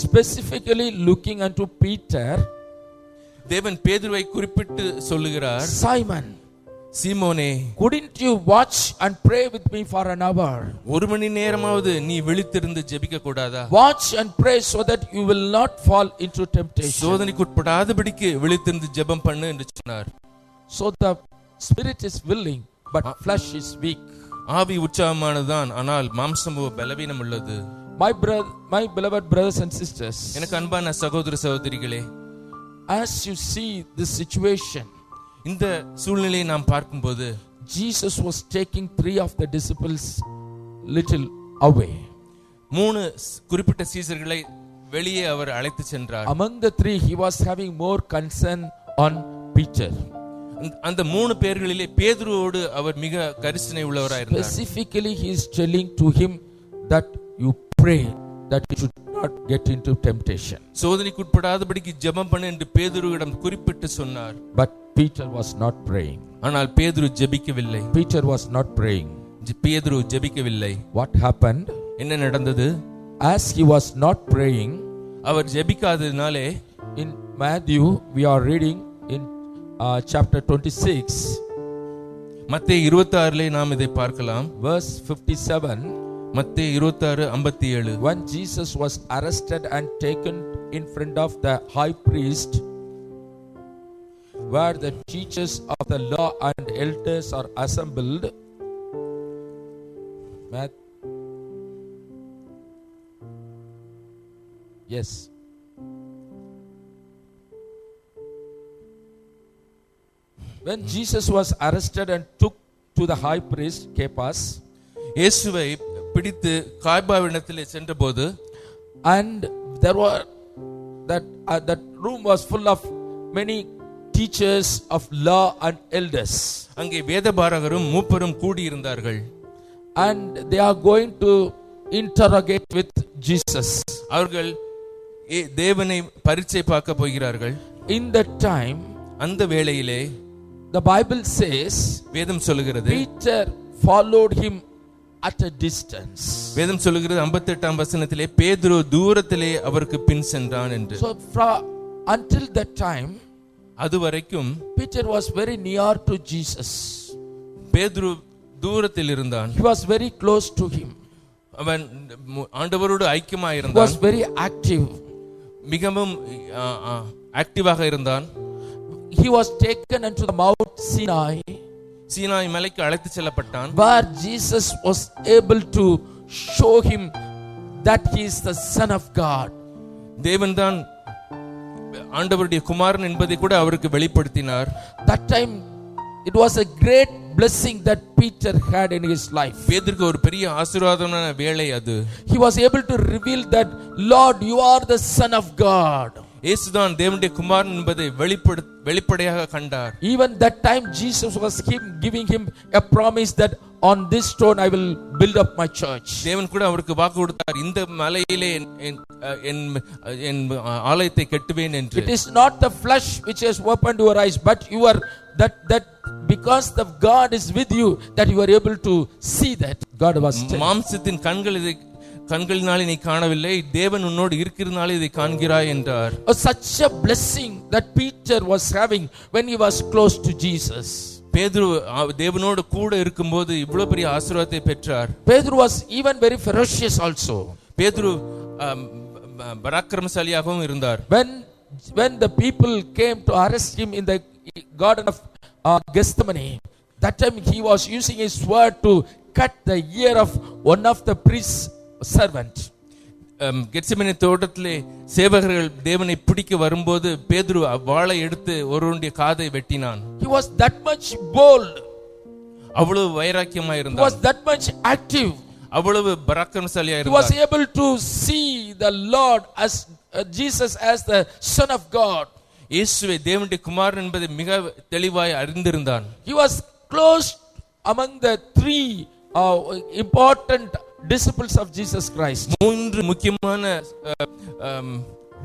specifically looking unto Peter, தேவன் பேதுருவை குறிப்பிட்டு சொல்லுகிறார், Simon, சீமோனே, couldn't you watch and pray with me for an hour? 1 மணி நேரமாவது நீ விழித்திருந்து ஜெபிக்க கூடாதா? Watch and pray so that you will not fall into temptation. சோதனைக்குட்படாதபடிக்கு விழித்திருந்து ஜெபம் பண்ணு என்று சொன்னார். So the spirit is willing, but flesh is weak. ஆவி உற்சாகமானதுதான், ஆனால் மாம்சமோ பலவீனம் உள்ளது. My beloved brothers and sisters, எனக்கு அன்பான சகோதர சகோதரிகளே, as you see this situation, இந்த சூழ்நிலையை நாம் பார்க்கும்போது Jesus was taking 3 of the disciples little away. 3 குறிப்பிட்ட சீஷர்களை வெளியே அவர் அழைத்து சென்றார். Among the 3 he was having more concern on Peter. அந்த 3 பேர்களிலே பேதுருவோடு அவர் மிக கரிசனை உள்ளவராய் இருந்தார். Specifically he is telling to him that you pray that you should not get into temptation. சோதனைக்குட்படாதபடிக்கு ஜெபம் பண்ணு என்று பேதுருவிடம் குறிப்பிட்டு சொன்னார். But Peter was not praying. ஆனால் பேதுரு ஜெபிக்கவில்லை. Peter was not praying. பேதுரு ஜெபிக்கவில்லை. What happened? என்ன நடந்தது? As he was not praying, our ஜெபிக்காததினாலே, in Matthew we are reading in chapter 26, மத்தேயு 26லே நாம் இதை பார்க்கலாம். verse 57. மத்தேயு 26:57. When Jesus was arrested and taken in front of the high priest, where the teachers of the law and elders are assembled, yes, when Jesus was arrested and took to the high priest Caiaphas, இயேசுவை பிடித்து காய்பாவிடத்திலே சென்றபோது, and there were that room was full of many teachers of law and elders, அங்கே வேதபாரகரும் மூப்பரும் கூடி இருந்தார்கள். and they are going to interrogate with Jesus. அவர்கள் தேவனை பரீட்சை பார்க்க போகிறார்கள். In that time, அந்த வேளையிலே the Bible says, வேதம் சொல்லுகிறது, Peter followed him at a distance. வேதம் சொல்லுகிறது 58ஆம் வசனத்திலே, பேதுரு தூரத்திலே அவருக்கு பின் சென்றான் என்று. So until that time, அதுவரைக்கும் Peter was very near to Jesus. பேதுரு தூரத்தில் இருந்தான். He was very close to him. அவன் ஆண்டவரோடு ஐக்கியமாக He இருந்தான். was very active. மிகவும் ஆக்டிவாக இருந்தான். He was taken unto the Mount Sinai, Sinai மலைக்கு அழைத்து செல்லப்பட்டான். where Jesus was able to show him that he is the Son of God. தேவன்தான் ஆண்டவருடைய குமாரன் என்பதை கூட அவருக்கு வெளிப்படுத்தினார். That time it was a great blessing that Peter had in his life. பேதுருக்கு ஒரு பெரிய ஆசீர்வாதமான வேளை அது. He was able to reveal that, Lord, you are the Son of God. இயேசுதான் தேவனுடைய குமாரன் என்பதை வெளிப்படையாக கண்டார். Even that time Jesus was giving him a promise that on this stone I will build up my church. தேவன் கூட அவருக்கு வாக்கு கொடுத்தார், இந்த மலையிலே என் ஆலயத்தை கட்டுவேன் என்று. It is not the flesh which has opened your eyes, but you are that because the God is with you that you are able to see that. God was telling. மாம்சத்தின் கண்களினாலே நீ காணவில்லை, தேவன் உன்னோடு இருக்கிறதுனாலே இதை காண்கிறாய் என்றார். Such a blessing that Peter was having when he was close to Jesus. பேதுரு தேவனோடு கூட இருக்கும்போது இவ்வளவு பெரிய ஆசீர்வாதத்தை பெற்றார். Pedro was even very ferocious also. பேதுரு பராக்கிரமசாலியாகவும் இருந்தார். When the people came to arrest him in the garden of Gethsemane, that time he was using his sword to cut the ear of one of the priest's servant. Gethsemane தோட்டத்திலே சேவகர்கள் தேவனை பிடிக்க வரும்போது பேதுரு வாளை எடுத்து ஒருவனுடைய காதை வெட்டினான். He was that much bold. அவ்வளவு வைராக்கியமாய் இருந்தார். He was that much active. அவ்வளவு பராக்கிரமசாலியாய் இருந்தார். He was இருந்தார். able to see the Lord as Jesus as the Son of God. இயேசுவை தேவனுடைய குமாரன் என்பதை மிக தெளிவாய் அறிந்திருந்தான். He was close among the three important disciples of Jesus Christ. மூன்று முக்கியமான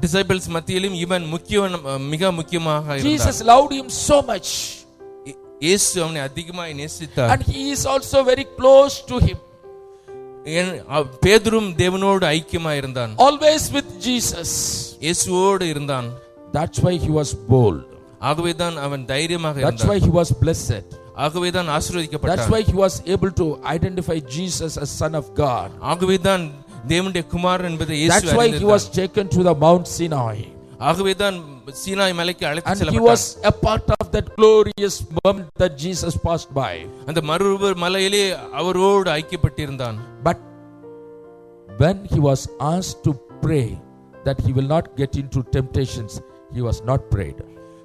disciples மத்தியிலும் இவன் மிக முக்கியமாக இருந்தார். Jesus loved him so much. இயேசு அவனை அதிகமாய் நேசித்தார். And he is also very close to him. பேதுரும் தேவனோடு ஐக்கியமாய் இருந்தான். Always with Jesus. இயேசுவோடு இருந்தான். That's why he was bold. ஆகவேதான் அவன் தைரியமாக இருந்தான். That's why he was blessed. ஆகவேதான் ஆசீர்வதிக்கப்பட்டான். That's why he was able to identify Jesus as Son of God. ஆகவேதான் தேவனுடைய குமாரன் என்பதை இயேசு அறிந்தார். That's why he was taken to the Mount Sinai. ஆகவேதான் சீனாய் மலைக்கு அழைத்து செல்லப்பட்டார். And he was a part of that glorious moment that Jesus passed by. அந்த மறுரூப மலையிலே அவரோடு ஐக்கியப்பட்டிருந்தான். But when he was asked to pray that he will not get into temptations, he was not prayed.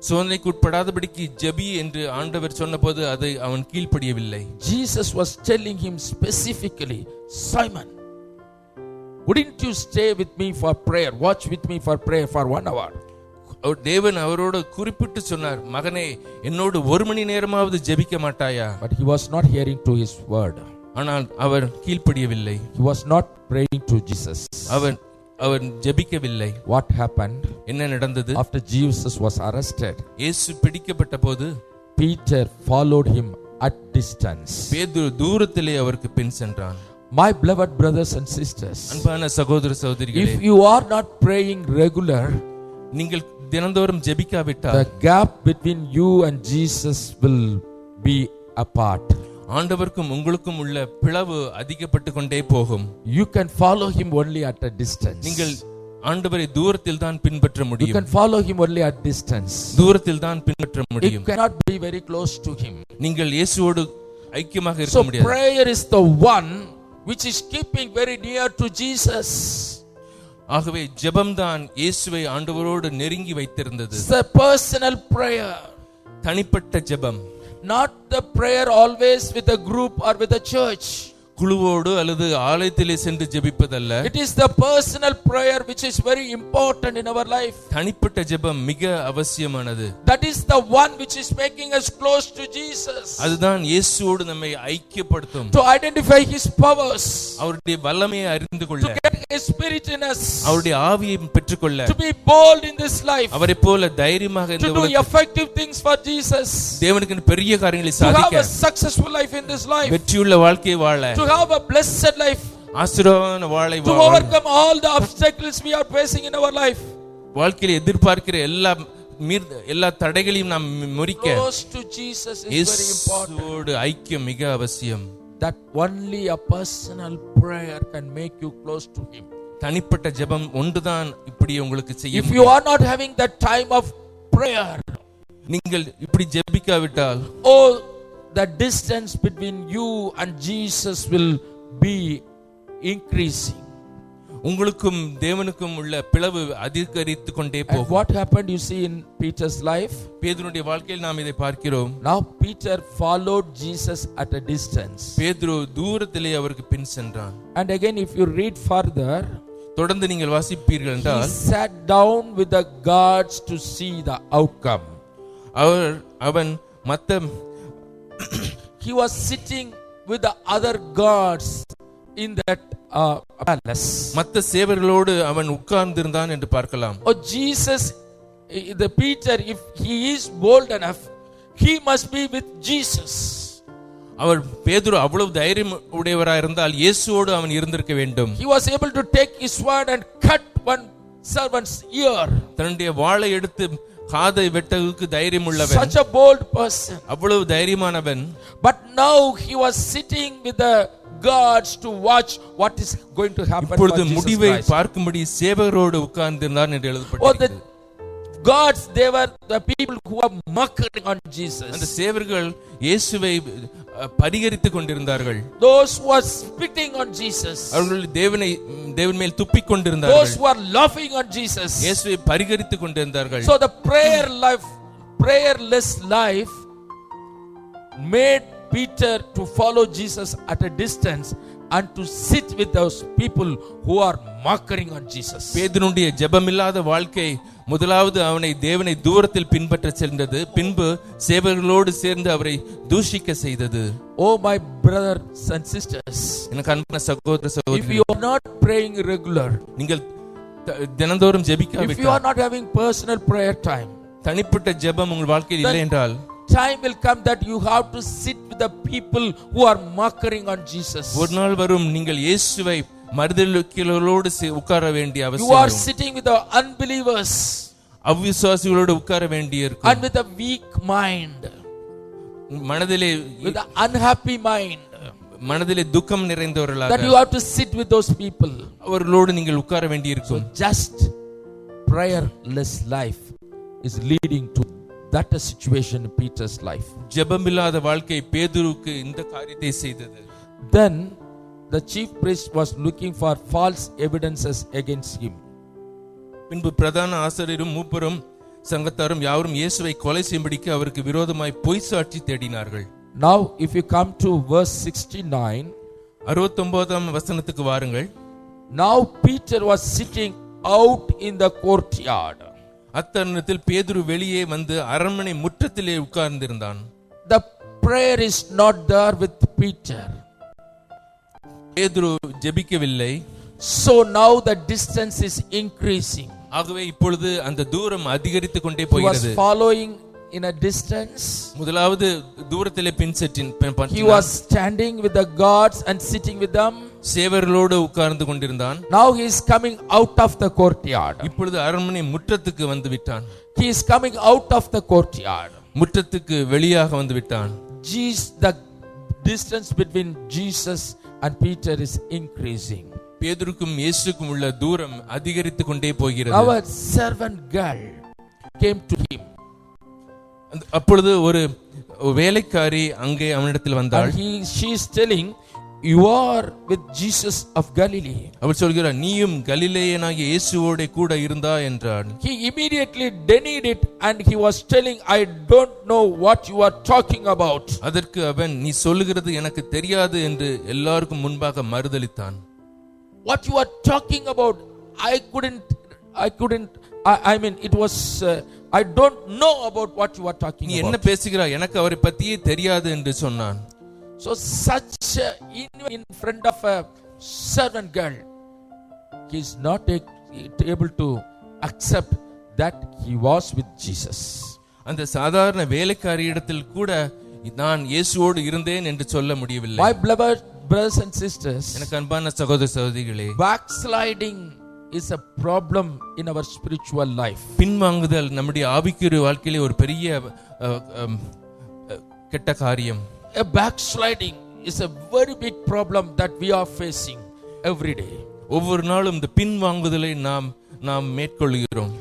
சோதனைக்கு உட்படாதபடிக்கு JP என்று ஆண்டவர் சொன்னபோது அதை அவன் கீழ்ப்படியவில்லை. Jesus was telling him specifically, Simon, wouldn't you stay with me for prayer, watch with me for prayer for 1 hour? தேவன் அவரோடு குறிப்பிட்டு சொன்னார், மகனே என்னோடு 1 மணி நேரமாவது ஜெபிக்க மாட்டாயா? But he was not hearing to his word. ஆனால் அவர் கீழ்ப்படியவில்லை. He was not praying to Jesus. அவன் ஜெபிக்கவில்லை. What happened? என்ன நடந்தது? After Jesus was arrested, இயேசு பிடிக்கப்பட்ட போது Peter followed him at distance. பேதுரு தூரத்திலே அவருக்கு பின் சென்றான். My beloved brothers and sisters, அன்பான சகோதர சகோதரிகளே, if you are not praying regular, நீங்கள் தினந்தோறும் ஜெபிக்காவிட்டால் the gap between you and Jesus will be apart. ஆண்டவருக்கும் உங்களுக்கும் உள்ள பிளவு அதிகப்பட்டு கொண்டே போகும். You can follow him only at a distance. நீங்கள் ஆண்டவரை தூரத்தில் தான் பின்பற்ற முடியும். You can follow him only at distance. தூரத்தில் தான் பின்பற்ற முடியும். You cannot be very close to him. நீங்கள் இயேசுவோடு ஐக்கியமாக இருக்க முடியாது. So prayer is the one which is keeping very near to Jesus. ஆகவே ஜெபம் தான் இயேசுவை ஆண்டவரோடு நெருங்கி வைத்திருந்தது. It's a personal prayer. தனிப்பட்ட ஜெபம். Not the prayer always with a group or with a church. குழுவோடு அல்லது ஆலயத்திலே சென்று ஜெபிப்பதல்ல. It is the personal prayer which is very important in our life. தனிப்பட்ட ஜெபம் மிக அவசியமானது. That is the one which is making us close to Jesus. அதுதான் இயேசுவோடு நம்மை ஐக்கியப்படுத்தும். To identify his powers. அவருடைய வல்லமையை அறிந்து கொள்ள. To get his spirit in us. அவருடைய ஆவியை பெற்றுக்கொள்ள. To be bold in this life. அவரைப் போல தைரியமாக இந்த உலகத்தில். To do effective things for Jesus. தேவனுக்கு பெரிய காரியங்களை சாதிக்க. To have a successful life in this life. வெற்றியுள்ள வாழ்க்கை வாழ. To have a blessed life. ஆசீர்வாதமான வாழ்வை வாழ. To overcome all the obstacles we are facing in our life. வாழ்க்கையில் எதிர்பார்க்கிற எல்லா தடைகளையும் நாம் முறிக்க. Close to Jesus is very important. இயேசுவோடு ஐக்கியம் மிக அவசியம். That only a personal prayer can make you close to him. தனிப்பட்ட ஜெபம் ஒன்றுதான் இப்படி உங்களுக்கு செய்ய முடியும். If you are not having that time of prayer, நீங்கள் இப்படி ஜெபிக்காவிட்டால், oh, the distance between you and Jesus will be increasing. உங்களுக்கும் தேவனுக்கும் உள்ள பிளவு அதிகரித்து கொண்டே And போகும். what happened, you see, in Peter's life? பேதுருடைய வாழ்க்கையில் நாம் இதை பார்க்கிறோம். Now Peter followed Jesus at a distance. பேதுரு தூரத்திலே அவருக்கு பின் சென்றான். And again, if you read further, தொடர்ந்து நீங்கள் வாசிப்பீர்கள் he என்றால் sat down with the guards to see the outcome. அவன் மத்த He was sitting with the other guards in that palace. மத்த சேவர்களோடு அவன் உட்கார்ந்திருந்தான் என்று பார்க்கலாம். Oh, Jesus, the Peter, if he is bold enough, he must be with Jesus. அவர் பேதுரு அவ்வளவு தைரியம் உடையவராக இருந்தால் இயேசுவோடு அவன் இருந்திருக்க வேண்டும். He was able to take his sword and cut one servant's ear. தன்னுடைய வாளை எடுத்து காதை வெட்டவுக்கு தைரியம் உள்ளவன். Such a bold person. அவ்வளவு தைரியமானவன். But now he was sitting with the guards to watch what is going to happen. இப்பொழுது முடிவை பார்க்கும்படி சேவகரோடு உட்கார்ந்திருந்தான் என்று எழுதப்பட்டிருக்கிறது. Gods, they were the people who were mocking on Jesus. அந்த சேவர்கள் இயேசுவை பரிகரித்துக் கொண்டிருந்தார்கள். Those who were spitting on Jesus. அவர்கள் தேவன் மேல் துப்பிக் கொண்டிருந்தார்கள். Those who were laughing on Jesus. இயேசுவை பரிகரித்துக் கொண்டிருந்தார்கள். So the prayerless life made Peter to follow Jesus at a distance and to sit with those people who are mocking on Jesus. பேதுருடைய ஜெபமில்லாத வாழ்க்கை முதலாவது அவனை தேவனை தூரத்தில் பின்பற்ற சென்றது. பின்பு சேவகர்களோடு சேர்ந்து அவரை தூஷிக்க செய்தது. Oh my brothers and sisters, எனக்கு அன்பான சகோதர if சகோதரிகளே, you are not praying regular, நீங்கள் தினந்தோறும் if you are ஜெபிக்காவிட்டால், not having personal prayer time, தனிப்பட்ட ஜெபம் உங்கள் வாழ்க்கையில் இல்லை என்றால், time will come that you have to sit with the people who are mocking on Jesus. ஒரு நாள் வரும் நீங்கள் இயேசுவை மறுதலிக்கிறவர்களோடு உட்கார வேண்டிய You are அவசியம். sitting with the unbelievers அவிசுவாசிகளோடு உட்கார வேண்டியிருக்கும். and with a weak mind, மனதிலே with an unhappy mind, மனதிலே துக்கம் நிறைந்தவர்களாக that you have to sit with those people. அவர்களோடு நீங்கள் உட்கார வேண்டியிருக்கும். Just prayerless life is leading to that a situation in Peter's life. ஜெபமில்லாத வாழ்க்கை பேதுருக்கு இந்த காரியத்தை செய்தது. Then the chief priest was looking for false evidences against him. பின்பு பிரதான ஆசாரியரும் மூப்பரும் சங்கத்தாரும் யாவரும் இயேசுவை கொலை செய்யும்படிக்கு அவருக்கு விரோதமாய் பொய் சாட்சி தேடினார்கள். Now if you come to verse 69, 69ஆம் வசனத்துக்கு வாருங்கள். now Peter was sitting out in the courtyard. அத்தருணத்தில் பேதுரு வெளியே வந்து அரண்மனை முற்றத்திலே உட்கார்ந்திருந்தான். The prayer is not there with Peter. பேதுரு ஜெபிக்கவில்லை. So now the distance is increasing. ஆகவே இப்பொழுது அந்த தூரம் அதிகரித்துக் கொண்டே He was போகிறது. following in a distance. முதலாவது தூரத்திலே பின்செற்றின் He was standing with the guards and sitting with them. சேவர்களோடு உட்கார்ந்து கொண்டிருந்தான். Now he is coming out of the courtyard. இப்பொழுது அரண்மனை முற்றத்துக்கு வந்து விட்டான். He is coming out of the courtyard. முற்றத்துக்கு வெளியாக வந்து விட்டான். The distance between Jesus and Peter is increasing. பேதுருக்கும் இயேசுக்கும் உள்ள தூரம் அதிகரித்துக் கொண்டே போகிறது. Our servant girl came to him. அப்பொழுது ஒரு வேலைக்காரி அங்கே அவனிடத்தில் வந்தாள். And she is telling, you are with Jesus of Galilee. அவள் சொல்கிறார், நீயும் கலிலேயனாகிய இயேசுவோட கூட இருந்தா என்றாள். He immediately denied it and he was telling, I don't know what you are talking about. அதற்கு அவன், நீ சொல்லுகிறது எனக்கு தெரியாது என்று எல்லாருக்கும் முன்பாக மறுதலித்தான். What you are talking about, I mean it was I don't know about what you are talking நீ about. என்ன பேசுகிறாய், எனக்கு அவரை பத்தியே தெரியாது என்று சொன்னான். So such in front of a servant girl, he is not able to accept that he was with Jesus. அந்த சாதாரண வேலைக்காரியிடத்தில் கூட நான் இயேசுவோடு இருந்தேன் என்று சொல்ல முடியவில்லை. My beloved brothers and sisters, எனக்கு அன்பான சகோதர சகோதரிகளே, backsliding is a problem in our spiritual life. பின்வாங்குதல் நம்முடைய ஆவிக்குரிய வாழ்க்கையிலே ஒரு பெரிய கெட்ட காரியம். A backsliding is a very big problem that we are facing every day. ஒவ்வொரு நாளும் இந்த பின்வாங்குதலை நாம் மேற்கொள்கிறோம்.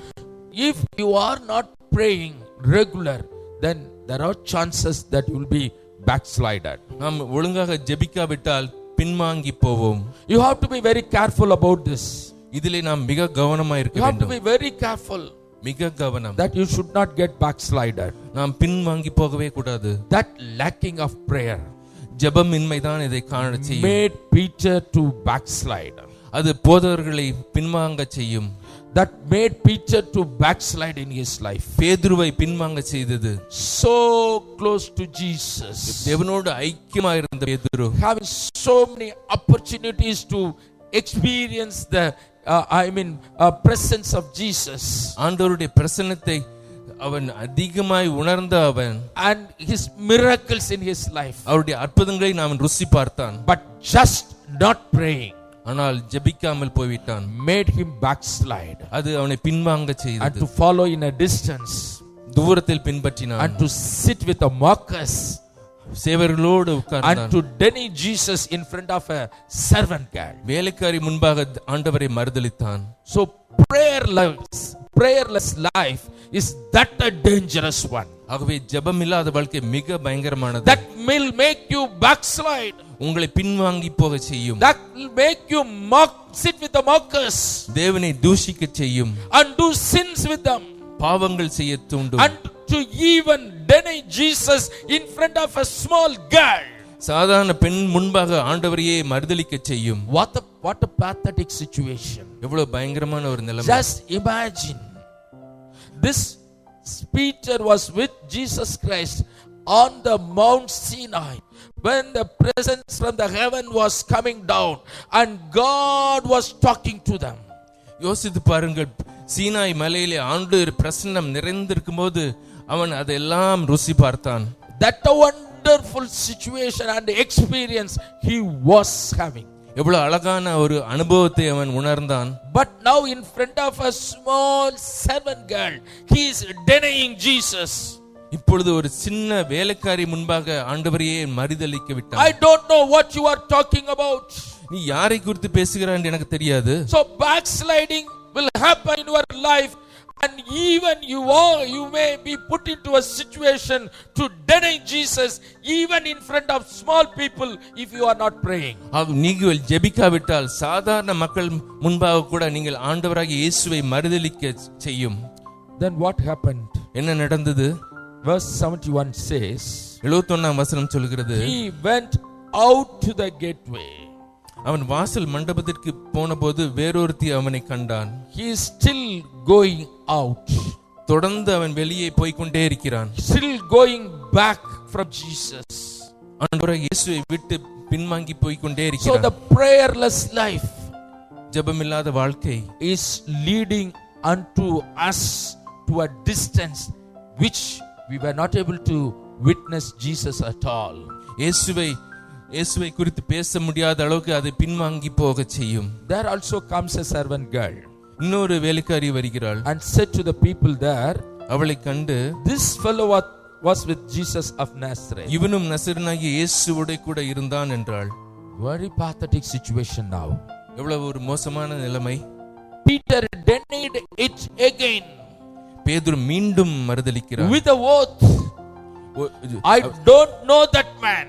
If you are not praying regular, then there are chances that you will be backslided. நாம் ஒழுங்காக ஜெபிக்காவிட்டால் பின்வாங்கி போவோம். You have to be very careful about this. இதிலே நாம் மிக கவனமாய் இருக்க You have to வேண்டும். be very careful மிக கவனம். that you should not get backslided. நாம் பின்வாங்கி போகவே கூடாது. That lacking of prayer ஜெபம் இன்மைதான் இதை காண செய்யும். made Peter to backslide. அது போதகர்களை பின்வாங்க செய்யும். That made Peter to backslide in his life. பேதுருவை பின்வாங்க செய்தது. So close to Jesus, தேவனோடு ஐக்கியமாக இருந்த பேதுரு, having so many opportunities to experience the presence of Jesus, ஆண்டவருடைய பிரசன்னத்தை அவன் அதிகமாய் உணர்ந்த அவன், and his miracles in his life, அவருடைய அற்புதங்களை நாம் ருசி பார்த்தான். but just not praying ஆனால் ஜெபிக்காமல் போய்விட்டான். made him backslide அது அவனை பின்வாங்க and செய்தது. to follow in a distance தூரத்தில் பின்பற்றினான். and to sit with the mockers சேவர்களோடு and உட்கார்ந்தான். to deny Jesus in front of a servant girl. வேலைக்காரி முன்பாக ஆண்டவரை மறுதலித்தான். So prayerless life is that a dangerous one. ஆகவே ஜெபம் இல்லாத வாழ்க்கை மிக பயங்கரமானது. That will make you backslide. உங்களை பின்வாங்கி போக செய்யும். That will make you sit with the mockers தேவனை தூஷிக்க செய்யும். and do sins with them பாவங்கள் செய்ய தூண்டும். and to even deny Jesus in front of a small girl. சாதாரண பெண் முன்பாக ஆண்டவரையே மறுதலிக்க செய்யும். What a pathetic situation. எவ்வளவு பயங்கரமான ஒரு நிலைமை. Just imagine, this Peter was with Jesus Christ on the Mount Sinai when the presence from the heaven was coming down and God was talking to them. யோசித்து பாருங்கள், சீனாய் மலையிலே ஆண்டவர் பிரசன்னம் நிறைந்திருக்கும் போது அவன் அதெல்லாம் ருசி பார்த்தான். That a wonderful situation and experience he was having. எவ்வளவு அழகான ஒரு அனுபவத்தை அவன் உணர்ந்தான். But now in front of a small servant girl, he is denying Jesus. இப்பொழுது ஒரு சின்ன வேலைக்காரி முன்பாக ஆண்டவரையே மறுதலிக்க விட்டான். I don't know what you are talking about. நீ யாரை குறித்து பேசுகிறாய் என்று எனக்கு தெரியாது. So backsliding will happen in your life, and even you may be put into a situation to deny Jesus even in front of small people if you are not praying. நீங்கள் ஜெபிக்காவிட்டால் சாதாரண மக்கள் முன்பாக கூட நீங்கள் ஆண்டவராகிய இயேசுவை மறுதலிக்க செய்யும். Then what happened? என்ன நடந்தது? Verse 71 says, 71ஆம் வசனம் சொல்கிறது, he went out to the gateway. அவன் வாசல் மண்டபத்திற்கு போனபோது வேறொருத்தி அவனை கண்டான். He is still going out. தொடர்ந்து அவன் வெளியே போய் கொண்டே இருக்கிறான். Still going back from Jesus. ஆண்டவராகிய இயேசுவை விட்டு பின்வாங்கி போய் கொண்டே So இருக்கிறான். the prayerless life ஜெபமில்லாத வாழ்க்கை is leading unto us to a distance which we were not able to witness Jesus at all. இயேசுவை குறித்து பேச முடியாத அளவுக்கு அதை பின்வாங்கி போக செய்யும். There also comes a servant girl இன்னொரு வேலைக்காரி வருகிறாள். and said to the people there, அவளை கண்டு, this fellow was with Jesus of Nazareth. இவனும் நசரேயனாகிய இயேசுவோடு கூட இருந்தான் என்றாள். Very pathetic situation now. எவ்வளவு ஒரு மோசமான நிலைமை. Peter denied it again பேதுரு மீண்டும் மறுதலிக்கிறான். with a oath. I don't know that man.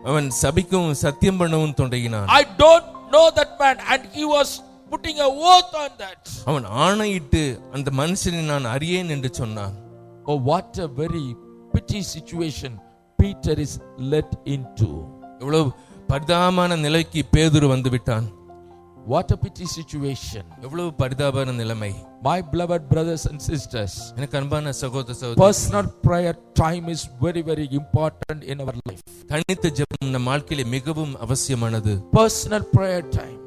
அவன் சபிக்கவும் சத்தியம் பண்ணவும் தொடங்கினான். I don't know that man, and he was putting a oath on that. அவன் ஆணையிட்டு அந்த மனுஷனை நான் அறியேன் என்று சொன்னான். Oh, what a very pity situation Peter is led into. எவ்வளவு பரிதாபமான நிலைக்கு பேதுரு வந்து விட்டான். What a pity situation. எவ்வளவு பரிதாபமான நிலைமை. My beloved brothers and sisters, எனக்கு அன்பான சகோதர சகோதரி, personal prayer time is very very important in our life. தனித்த ஜெபம் நம் வாழ்க்கையிலே மிகவும் அவசியமானது. Personal prayer time,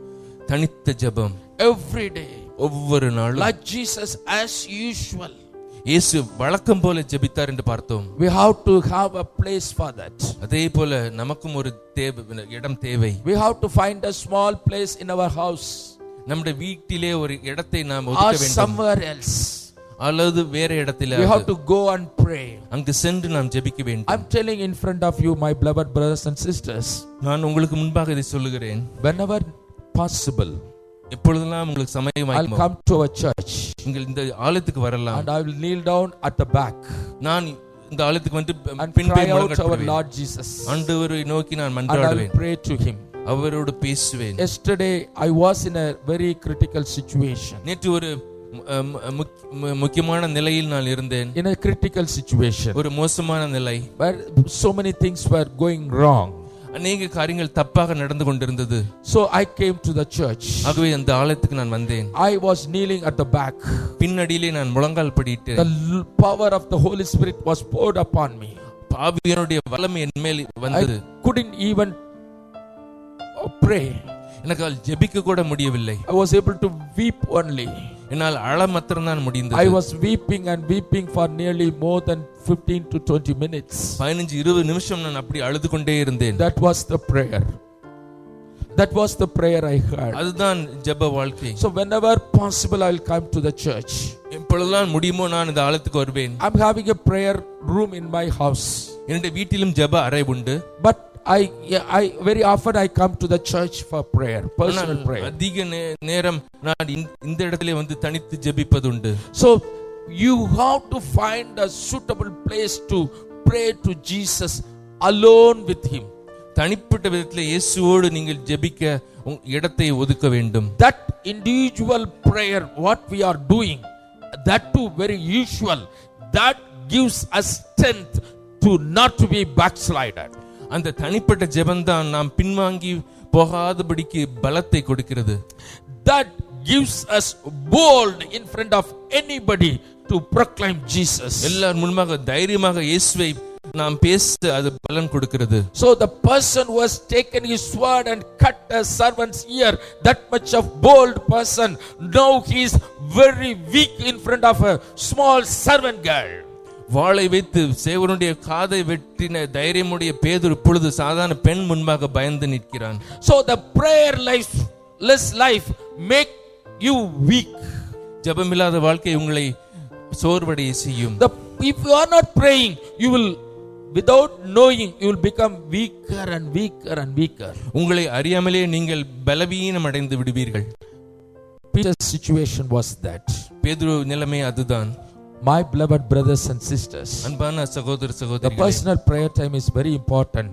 தனித்த ஜெபம் every day, ஒவ்வொரு நாளும், like Jesus as usual. இயேசு வழக்கம் போல ஜெபித்தார் என்று பார்த்தோம். We have to have a place for that. அதே போல நமக்கும் ஒரு இடம் தேவை. We have to find a small place in our house, நம்முடைய வீட்டிலே ஒரு இடத்தை நாம் ஒதுக்க or வேண்டும். somewhere else. அல்லது வேற இடத்திலே We have to go and pray. அங்கு சென்று நாம் ஜெபிக்க வேண்டும். I'm telling in front of you, my beloved brothers and sisters, நான் உங்களுக்கு முன்பாக இதை சொல்லுகிறேன். whenever possible, எப்பொழுதெல்லாம் உங்களுக்கு I'll சமயமாகுமோ come to a church நீங்கள் இந்த ஆலயத்துக்கு வரலாம். and I will kneel down at the back நான் இந்த ஆலயத்துக்கு வந்து and பின்பே cry out our முழங்கப்படுவேன். Lord Jesus, ஆண்டவரை நோக்கி நான் and I will மன்றாடுவேன். pray to him. அவரோடு பேசுவேன். Yesterday I was in a very critical situation. நேற்று ஒரு முக்கியமான நிலையில் நான் இருந்தேன். In a critical situation. ஒரு மோசமான நிலை. Where so many things were going wrong. அநேக காரியங்கள் தப்பாக நடந்து கொண்டிருந்தது. So I came to the church. ஆகவே அந்த ஆலயத்துக்கு நான் வந்தேன். I was kneeling at the back. பின்னடியிலே நான் முழங்கால் படியிட்டேன். The power of the Holy Spirit was poured upon me. ஆவியானவருடைய வல்லமை என் மேல் வந்தது. I couldn't even pray. என்னால் ஜெபிக்க கூட முடியவில்லை. I was able to weep only. என்னால் அழ மாத்திரம்தான் முடிந்தது. I was weeping and weeping for nearly more than 15 to 20 minutes. 15-20 நிமிஷம் நான் அப்படி அழுது கொண்டே இருந்தேன். That was the prayer. That was the prayer I heard. அதுதான் ஜெப வாழ்க்கை. So whenever possible I will come to the church. எப்பொழுதெல்லாம் முடியுமோ நான் இந்த ஆலயத்துக்கு வருவேன். I'm having a prayer room in my house. என்னுடைய வீட்டிலும் ஜெப அறை உண்டு. But I very often I come to the church for prayer, personal prayer. அதிக நேரம் நான் இந்த இடத்திலே வந்து தனித்து ஜெபிப்பது உண்டு. So you have to find a suitable place to pray to Jesus alone with him. தனிப்பட்ட விதத்திலே இயேசுவோடு நீங்கள் ஜெபிக்க இடத்தை ஒதுக்க வேண்டும். That individual prayer what we are doing, that too very usual, that gives us strength to not to be backslided. அந்த தனிப்பட்ட ஜெபம்தான் நாம் பின்வாங்கி போகாதபடிக்கு பலத்தை கொடுக்கிறது. That gives us bold in front of anybody to proclaim Jesus. எல்லார் முன்பாக தைரியமாக இயேசுவை நாம் பேச அது பலன் கொடுக்கிறது. So the person who has taken his sword and cut a servant's ear, that much of bold person, now he is very weak in front of a small servant girl. வாளை வைத்து சேவனுடைய காதை வெட்டின தைரியமுடைய பேதுரு இப்பொழுது சாதாரண பெண் முன்பாக பயந்து நிற்கிறான். So the prayerless life make you weak. ஜெபமில்லாத வாழ்க்கை உங்களை சோர்வடைய செய்யும். If you are not praying, you will, without knowing, you will become weaker and weaker and weaker. உங்களை அறியாமலே நீங்கள் பலவீனம் அடைந்து விடுவீர்கள். Peter's situation was that. பேதுரு நிலைமை அதுதான். My beloved brothers and sisters, அன்பான சகோதர the சகோதரிகளே, personal prayer time is very important.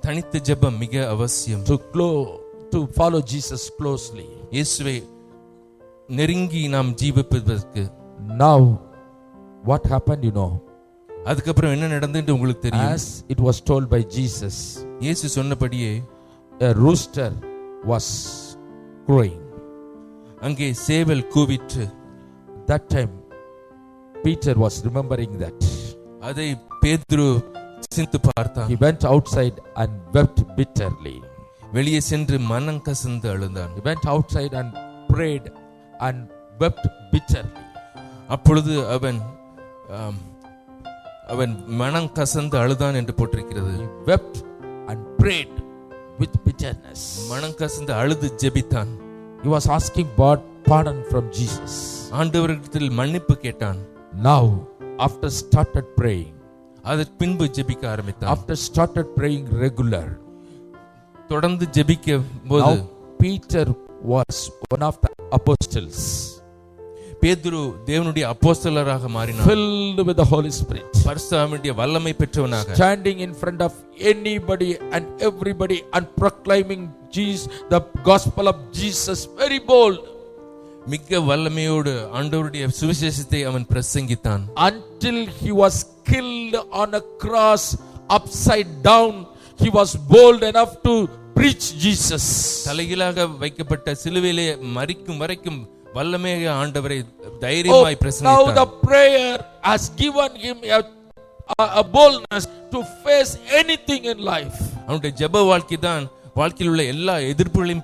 தனித்த ஜெபம் மிக அவசியம். To follow Jesus closely. இயேசுவை நெருங்கி நாம் ஜீவிப்பதற்கு. Now what happened, you know? அதுக்கப்புறம் என்ன நடந்துன்னு உங்களுக்கு தெரியும். As it was told by Jesus, இயேசு சொன்னபடியே a rooster was crowing. அங்கே சேவல் கூவிற்று. That time Peter was remembering that. அதை பேதுரு சிந்தித்து பார்த்தான். He went outside and wept bitterly. வெளியே சென்று மனம் கசந்து அழுதான். He went outside and prayed and wept bitterly. அப்பொழுது அவன் மனம் கசந்து அழுதான் என்று போட்டிருக்கிறது. He wept and prayed with bitterness. மனம் கசந்து அழுது ஜெபித்தான். He was asking God pardon from Jesus. ஆண்டவரிடத்தில் மன்னிப்பு கேட்டான். Now after started praying, அதற்கு பின்பு ஜெபிக்க ஆரம்பித்தான். after started praying regular, தொடர்ந்து ஜெபிக்க போது now Peter was one of the apostles, பேதுரு தேவனுடைய அப்போஸ்தலராக மாறினான். filled with the Holy Spirit, பரிசுத்த ஆவியுடைய வல்லமை பெற்றவனாக standing in front of anybody and everybody and proclaiming Jesus, the gospel of Jesus, very bold. மிக்க வல்லமையோடு ஆண்டவருடைய சுவிசேஷத்தை அவன் பிரசங்கித்தான். Until he was killed on a cross upside down, he was bold enough to preach Jesus. தலைகீழாக வைக்கப்பட்ட சிலுவையிலே மரிக்கும் வரைக்கும் வல்லமையாக ஆண்டவரை தைரியமாய் பிரசங்கித்தார். Now the prayer has given him a boldness to face anything in life. அவனுடைய ஜெப வாழ்க்கை தான் வாழ்க்கையில் உள்ள எல்லா எதிர்ப்புகளையும்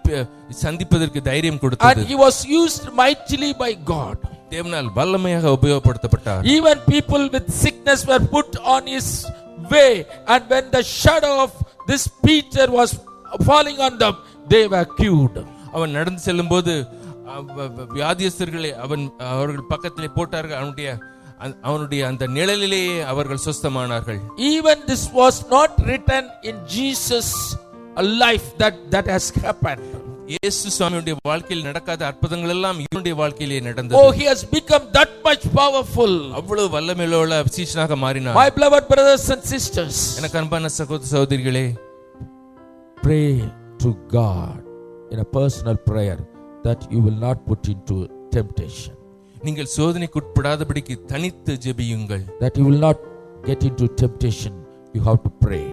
சந்திப்பதற்கு தைரியம் கொடுத்தது. And he was used mightily by God. தேவனால் வல்லமையாக உபயோகப்படுத்தப்பட்டார். Even people with sickness were put on his way, and when the shadow of this Peter was falling on them, they were cured. அவன் நடந்து செல்லும்போது வியாதியஸ்தர்களை அவர்கள் பக்கத்திலே போட்டார்கள். அவனுடைய அந்த நிழலிலேயே அவர்கள் சுஸ்தமானார்கள். Even this was not written in Jesus' life that has happened. இயேசு சுவாமியுடைய வாழ்க்கையில் நடக்காத அற்புதங்கள் எல்லாம் இவனுடைய வாழ்க்கையிலே நடந்தது. Oh, he has become that much powerful. அவ்வளவு வல்லமையுள்ள சீஷனாக மாறினார். My beloved brothers and sisters, எனக்கு அன்பான சகோதர சகோதரிகளே, pray to God in a personal prayer that you will not put into temptation. நீங்கள் சோதனைக்குட்படாதபடிக்கு தனித்து ஜெபியுங்கள். That you will not get into temptation, you have to pray.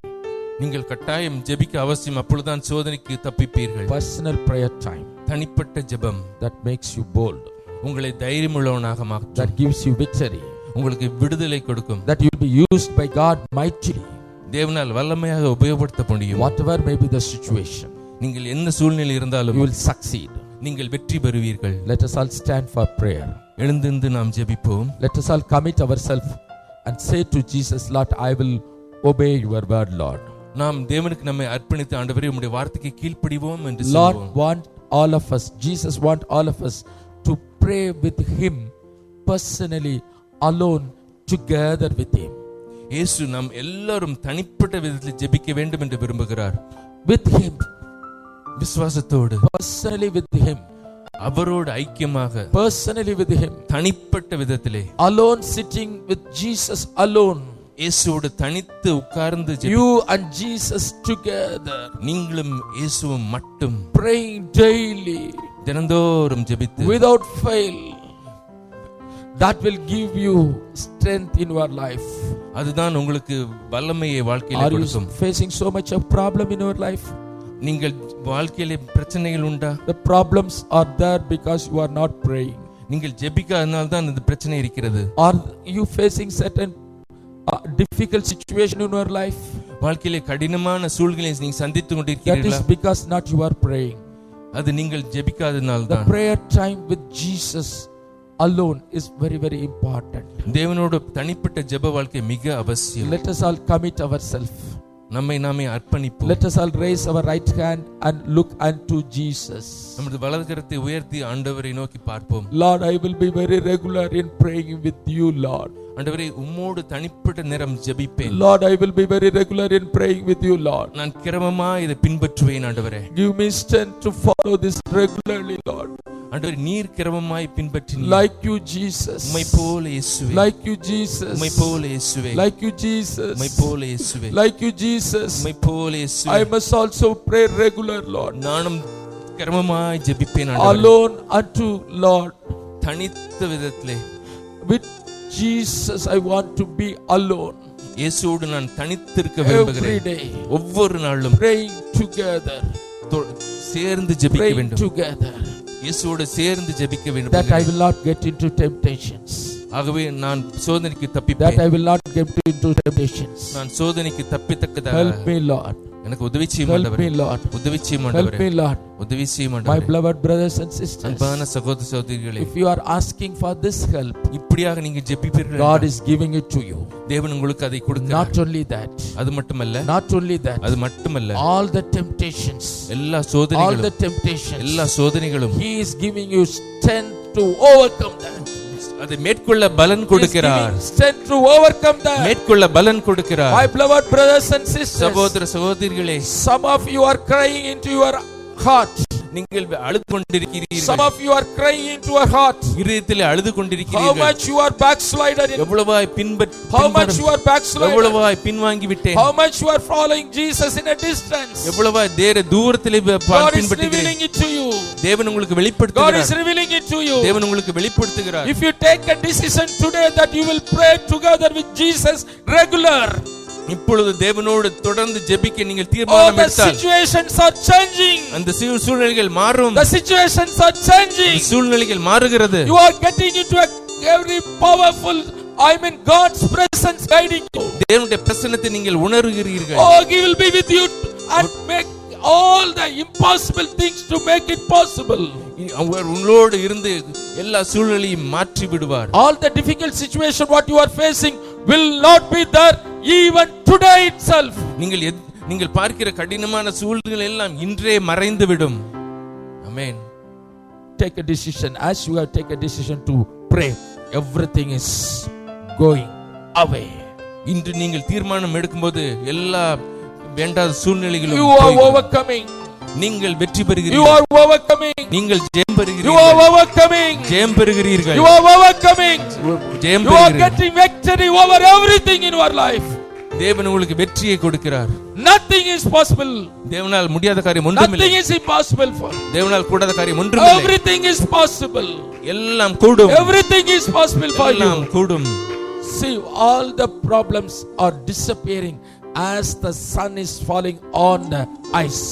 நீங்கள் கட்டாயம் ஜெபிக்க அவசியம், அப்பொழுதுதான் சோதனைக்கு தப்பிப்பீர்கள். Personal prayer time. தனிப்பட்ட ஜெபம் that makes you bold. உங்களை தைரியமுள்ளவனாக மாற்றும். That gives you victory. உங்களுக்கு விடுதலை கொடுக்கும். That you will be used by God mightily. தேவனால் வல்லமையாக உபயோகப்படுத்த முடியும். Whatever may be the situation, நீங்கள் என்ன சூழ்நிலை இருந்தாலும் you will succeed. நீங்கள் வெற்றி பெறுவீர்கள். Let us all stand for prayer. எழுந்திருந்து நாம் ஜெபிப்போம். Let us all commit ourselves and say to Jesus, Lord, I will obey your word, Lord. நாம் தேவனுக்கு நம்மை அர்ப்பணித்து ஆண்டவரே உம்முடைய வார்த்தைக்கு கீழ்ப்படிவோம் என்று Lord சொல்வோம். want all of us, Jesus want all of us to pray with him personally, alone, together with him. இயேசு நாம் எல்லாரும் தனிப்பட்ட விதத்தில் ஜெபிக்க வேண்டும் என்று விரும்புகிறார். With him, விசுவாசத்தோடு, personally with him, அவரோடு ஐக்கியமாக, personally with him, தனிப்பட்ட விதத்திலே, alone sitting with Jesus alone. இயேசுவோடு தனித்து உட்கார்ந்து You and Jesus together, நீங்களும் இயேசுவும் மட்டும் praying daily, தினந்தோறும் ஜெபித்து without fail. That will give you strength in your life. அதுதான் உங்களுக்கு வல்லமையை வாழ்க்கையில Are you கொடுக்கும். facing so much of problem in your life? நீங்கள் வாழ்க்கையில பிரச்சனைகள் உண்டா? The problems are there because you are not praying. நீங்கள் ஜெபிக்காதனால தான் இந்த பிரச்சனை இருக்கிறது. Are you facing certain difficult situation in your life? வாழ்க்கையில கடினமான சூழ்நிலையை நீங்க சந்தித்து That கொண்டிருக்கிறீர்களா? is because not you are praying. அது நீங்கள் ஜெபிக்காதனால The தான். prayer time with Jesus alone is very, very important. தேவனோடு தனிப்பட்ட ஜெப வாழ்க்கை மிக அவசியம். Let us all commit ourselves. நம்மை நாமே அர்ப்பணிப்போம். Let us all raise our right hand and look unto Jesus. நமது வலது கரத்தை உயர்த்தி ஆண்டவரை நோக்கி பார்ப்போம். Lord, I will be very regular in praying with you, Lord. ஆண்டவரே உம்மோடு தனிப்பட்ட நேரம் ஜெபிப்பேன். Lord, I will be very regular in praying with you, Lord. நான் கிரமமாக இதை பின்பற்றுவேன் ஆண்டவரே. Give me strength to follow this regularly, Lord. ஆண்டவரே நீர் கிரமமாய் பின்பற்றினீர். Like you, Jesus. உம்மை போல இயேசுவே. Like you, Jesus. உம்மை போல இயேசுவே. Like you, Jesus. உம்மை போல இயேசுவே. Like you, Jesus. உம்மை போல இயேசுவே. I must also pray regular, Lord. நானும் கிரமமாய் ஜெபிப்பேன் ஆண்டவரே. Alone unto Lord. தனித்த விதத்திலே. With Jesus I want to be alone. இயேசுவோடு நான் தனித்திருக்க Every விரும்புகிறேன். day. ஒவ்வொரு நாளும் Praying together. சேர்ந்து ஜெபிக்க Praying வேண்டும். together. இயேசுவோடு சேர்ந்து ஜெபிக்க வேண்டும். That I will not get into temptations. ஆகவே நான் சோதனைக்கு That தப்பிப்பேன். I will not get into temptations. நான் சோதனைக்கு தப்பித்தக்கதாக Help me, Lord. எனக்கு உதவி செய்யும் Help ஆண்டவரே. me, Lord. உதவி செய்யும் Help ஆண்டவரே. me, Lord. உதவி செய்யும் My ஆண்டவரே. beloved brothers and sisters, அன்பான சகோதர சகோதரிகளே, if you are asking for this help, இப்படியாக நீங்க ஜெபிப்பீர்கள் God என்றால் is giving it to you. தேவன் உங்களுக்கு அதை கொடுக்கிறார். Not only that, அது மட்டுமல்ல, not only that, அது மட்டுமல்ல, all the temptations, எல்லா all the சோதனைகளும், temptations, எல்லா சோதனைகளும் He is giving you strength to overcome that. அதை மேற்கொள்ள பலன் He is கொடுக்கிறார். giving strength to overcome that. மேற்கொள்ள பலன் கொடுக்கிறார். My beloved brothers and sisters, சகோதர சகோதரிகளே, some of you are crying into your heart. நீங்கள் அழுது Some கொண்டிருக்கிறீர்கள். of you are crying into your heart. இதயத்திலே அழுது How கொண்டிருக்கிறீர்கள். much you are backslider in, எவ்வளவாய் how much you are backslider, எவ்வளவாய் பின்வாங்கி விட்டேன். how much you are following Jesus in a distance. எவ்வளவாய் தூரத்திலே God is பின்பற்றுகிறேன். revealing it to you. தேவன் உங்களுக்கு God is வெளிப்படுத்துகிறார். revealing it to you. தேவன் உங்களுக்கு வெளிப்படுத்துகிறார். If you take a decision today that you will pray together with Jesus regular, இப்பொழுது தேவனோடு தொடர்ந்து ஜெபிக்க நீங்கள் all தீர்மானம் the எடுத்தால் situations are changing. அந்த சூழ்நிலைகள் மாறும். The situations are changing. சூழ்நிலைகள் மாறுகிறது. You are getting into every powerful, God's presence guiding you. தேவனுடைய பிரசன்னத்தை நீங்கள் உணர்கிறீர்கள். Oh, He will be with you and make all the impossible things to make it possible. அவர் உங்களோடு இருந்து எல்லா சூழ்நிலையும் மாற்றி விடுவார். All the difficult situation what you are facing will not be there even today itself. நீங்கள் பார்க்கிற கடினமான சூழ்நிலை எல்லாம் இன்றே மறைந்து விடும். ஆமென். Take a decision. As you have taken a decision to pray, everything is going away. இன்று நீங்கள் தீர்மானம் எடுக்கும்போது எல்லா வேண்டாத சூழ்நிலைகளும் You are போய்விடும். overcoming. நீங்கள் வெற்றி You பெறுகிறீர்கள். are overcoming. நீங்கள் ஜெயம் You are பெறுகிறீர்கள். overcoming. ஜெயம் பெறுகிறீர்கள். You are overcoming. Jayam You are பெறுகிறீர்கள். getting victory over everything in your life. தேவன் உங்களுக்கு வெற்றியை கொடுக்கிறார். Nothing is possible. தேவனால் முடியாத காரியம் ஒன்றுமில்லை. Nothing is impossible for. தேவனால் கூடாத காரியம் ஒன்றுமில்லை. Everything is possible. எல்லாம் கூடும். Everything is possible for you. எல்லாம் கூடும். See, all the problems are disappearing as the sun is falling on the ice.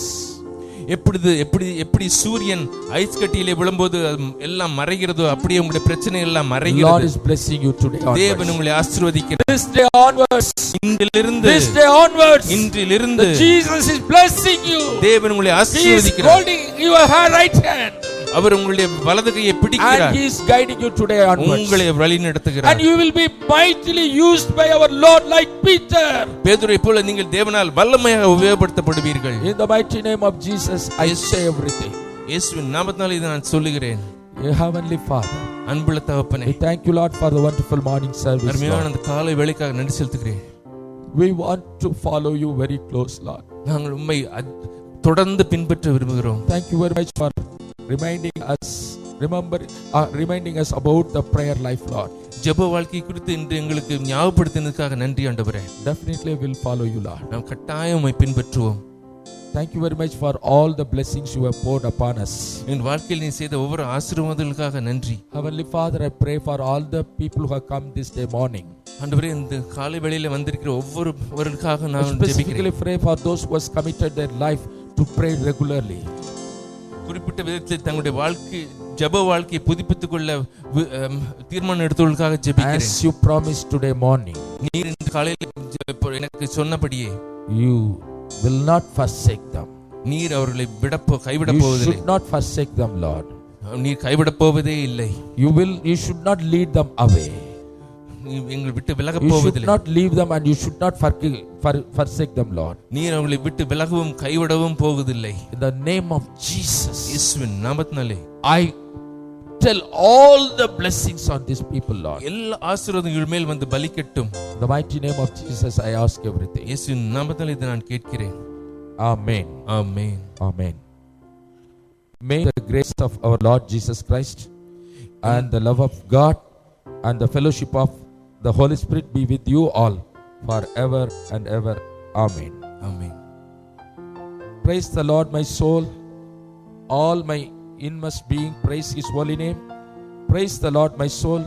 எப்படி சூரியன் ஐஸ் கட்டியிலே விழும்போது எல்லாம் மறைகிறதோ அப்படியே உங்களுடைய பிரச்சனை எல்லாம் மறைகிறது. Lord is blessing you today. தேவன் உங்களை ஆசீர்வதிக்கிறார். This day onwards. இன்றிலிருந்து Jesus is blessing you. தேவன் உங்களை ஆசீர்வதிக்கிறார். He is holding your right hand. அவர் உங்களுடைய வலது கையை பிடிக்கிறார். And he is guiding you today onwards. உங்களை வழி நடத்துகிறார். And you will be mightily used by our Lord like Peter. பேதுருவை போல நீங்கள் தேவனால் வல்லமையாக உபயோகப்படுத்தப்படுவீர்கள். In the mighty name of Jesus I say everything. இயேசுவின் நாமத்தினாலே இதை நான் சொல்லுகிறேன். Heavenly Father, அன்புள்ள தகப்பனே, we thank you Lord for the wonderful morning service. அருமையான அந்த காலை வேளைக்காக நன்றி செலுத்துகிறேன். We want to follow you very close, Lord. நாங்கள் உம்மை தொடர்ந்து பின்பற்ற விரும்புகிறோம். Thank you very much for reminding us about the prayer life, Lord. ஜெப வாழ்க்கை குறித்து இன்று எங்களுக்கு ஞாபகப்படுத்தினதுக்காக நன்றி ஆண்டவரே. Definitely will follow you, Lord. நாம் கட்டாயம் உம்மை பின்பற்றுவோம். Thank you very much for all the blessings you have poured upon us. என் வாழ்க்கையில் நீ செய்த ஒவ்வொரு ஆசீர்வாதங்களுக்காக நன்றி. Heavenly Father, I pray for all the people who have come this day morning. ஆண்டவரே, இந்த காலை வேளையில வந்திருக்கிற ஒவ்வொருவருக்காக நான் ஜெபிக்கிறேன். Specifically pray for those who has committed their life to pray regularly. குறிப்பிட்ட விதத்தில் தங்களுடைய வாழ்க்கை ஜெப வாழ்க்கையை புதுப்பித்துக் கொள்ள தீர்மானம் எடுத்தவர்களுக்காக ஜெபிக்கிறேன். As you promised today morning, நீர் இந்த காலையில் எனக்கு சொன்னபடியே you will not forsake them. நீர் அவர்களை கைவிட போவதில்லை. You should not forsake them, Lord. நீர் கைவிட போவதே இல்லை. You should not lead them away. எங்களை விட்டு விலக You should போவதில்லை. not leave them and you should not forsake them, Lord. நீர் அவர்களை விட்டு விலகவும் கைவிடவும் போவதில்லை. In the name of Jesus, இயேசுவின் நாமத்தினாலே I tell all the blessings on these people, Lord. எல்லா ஆசீர்வாதங்கள் மேல் வந்து பலிக்கட்டும். In the mighty name of Jesus I ask everything. இயேசுவின் நாமத்தினாலே இதை நான் கேட்கிறேன். Amen. Amen. Amen. May the grace of our Lord Jesus Christ and the love of God and the fellowship of the Holy Spirit be with you all forever and ever. Amen. Amen. Praise the Lord, my soul. All my inmost being, praise His holy name. Praise the Lord, my soul,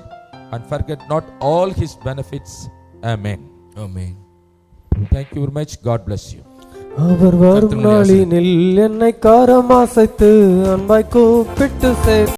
and forget not all His benefits. Amen. Amen. Thank you very much. God bless you. அவர் வரும் நாளினில் என்னை காரமாசைத்து அன்பாய் கூப்பிட்டு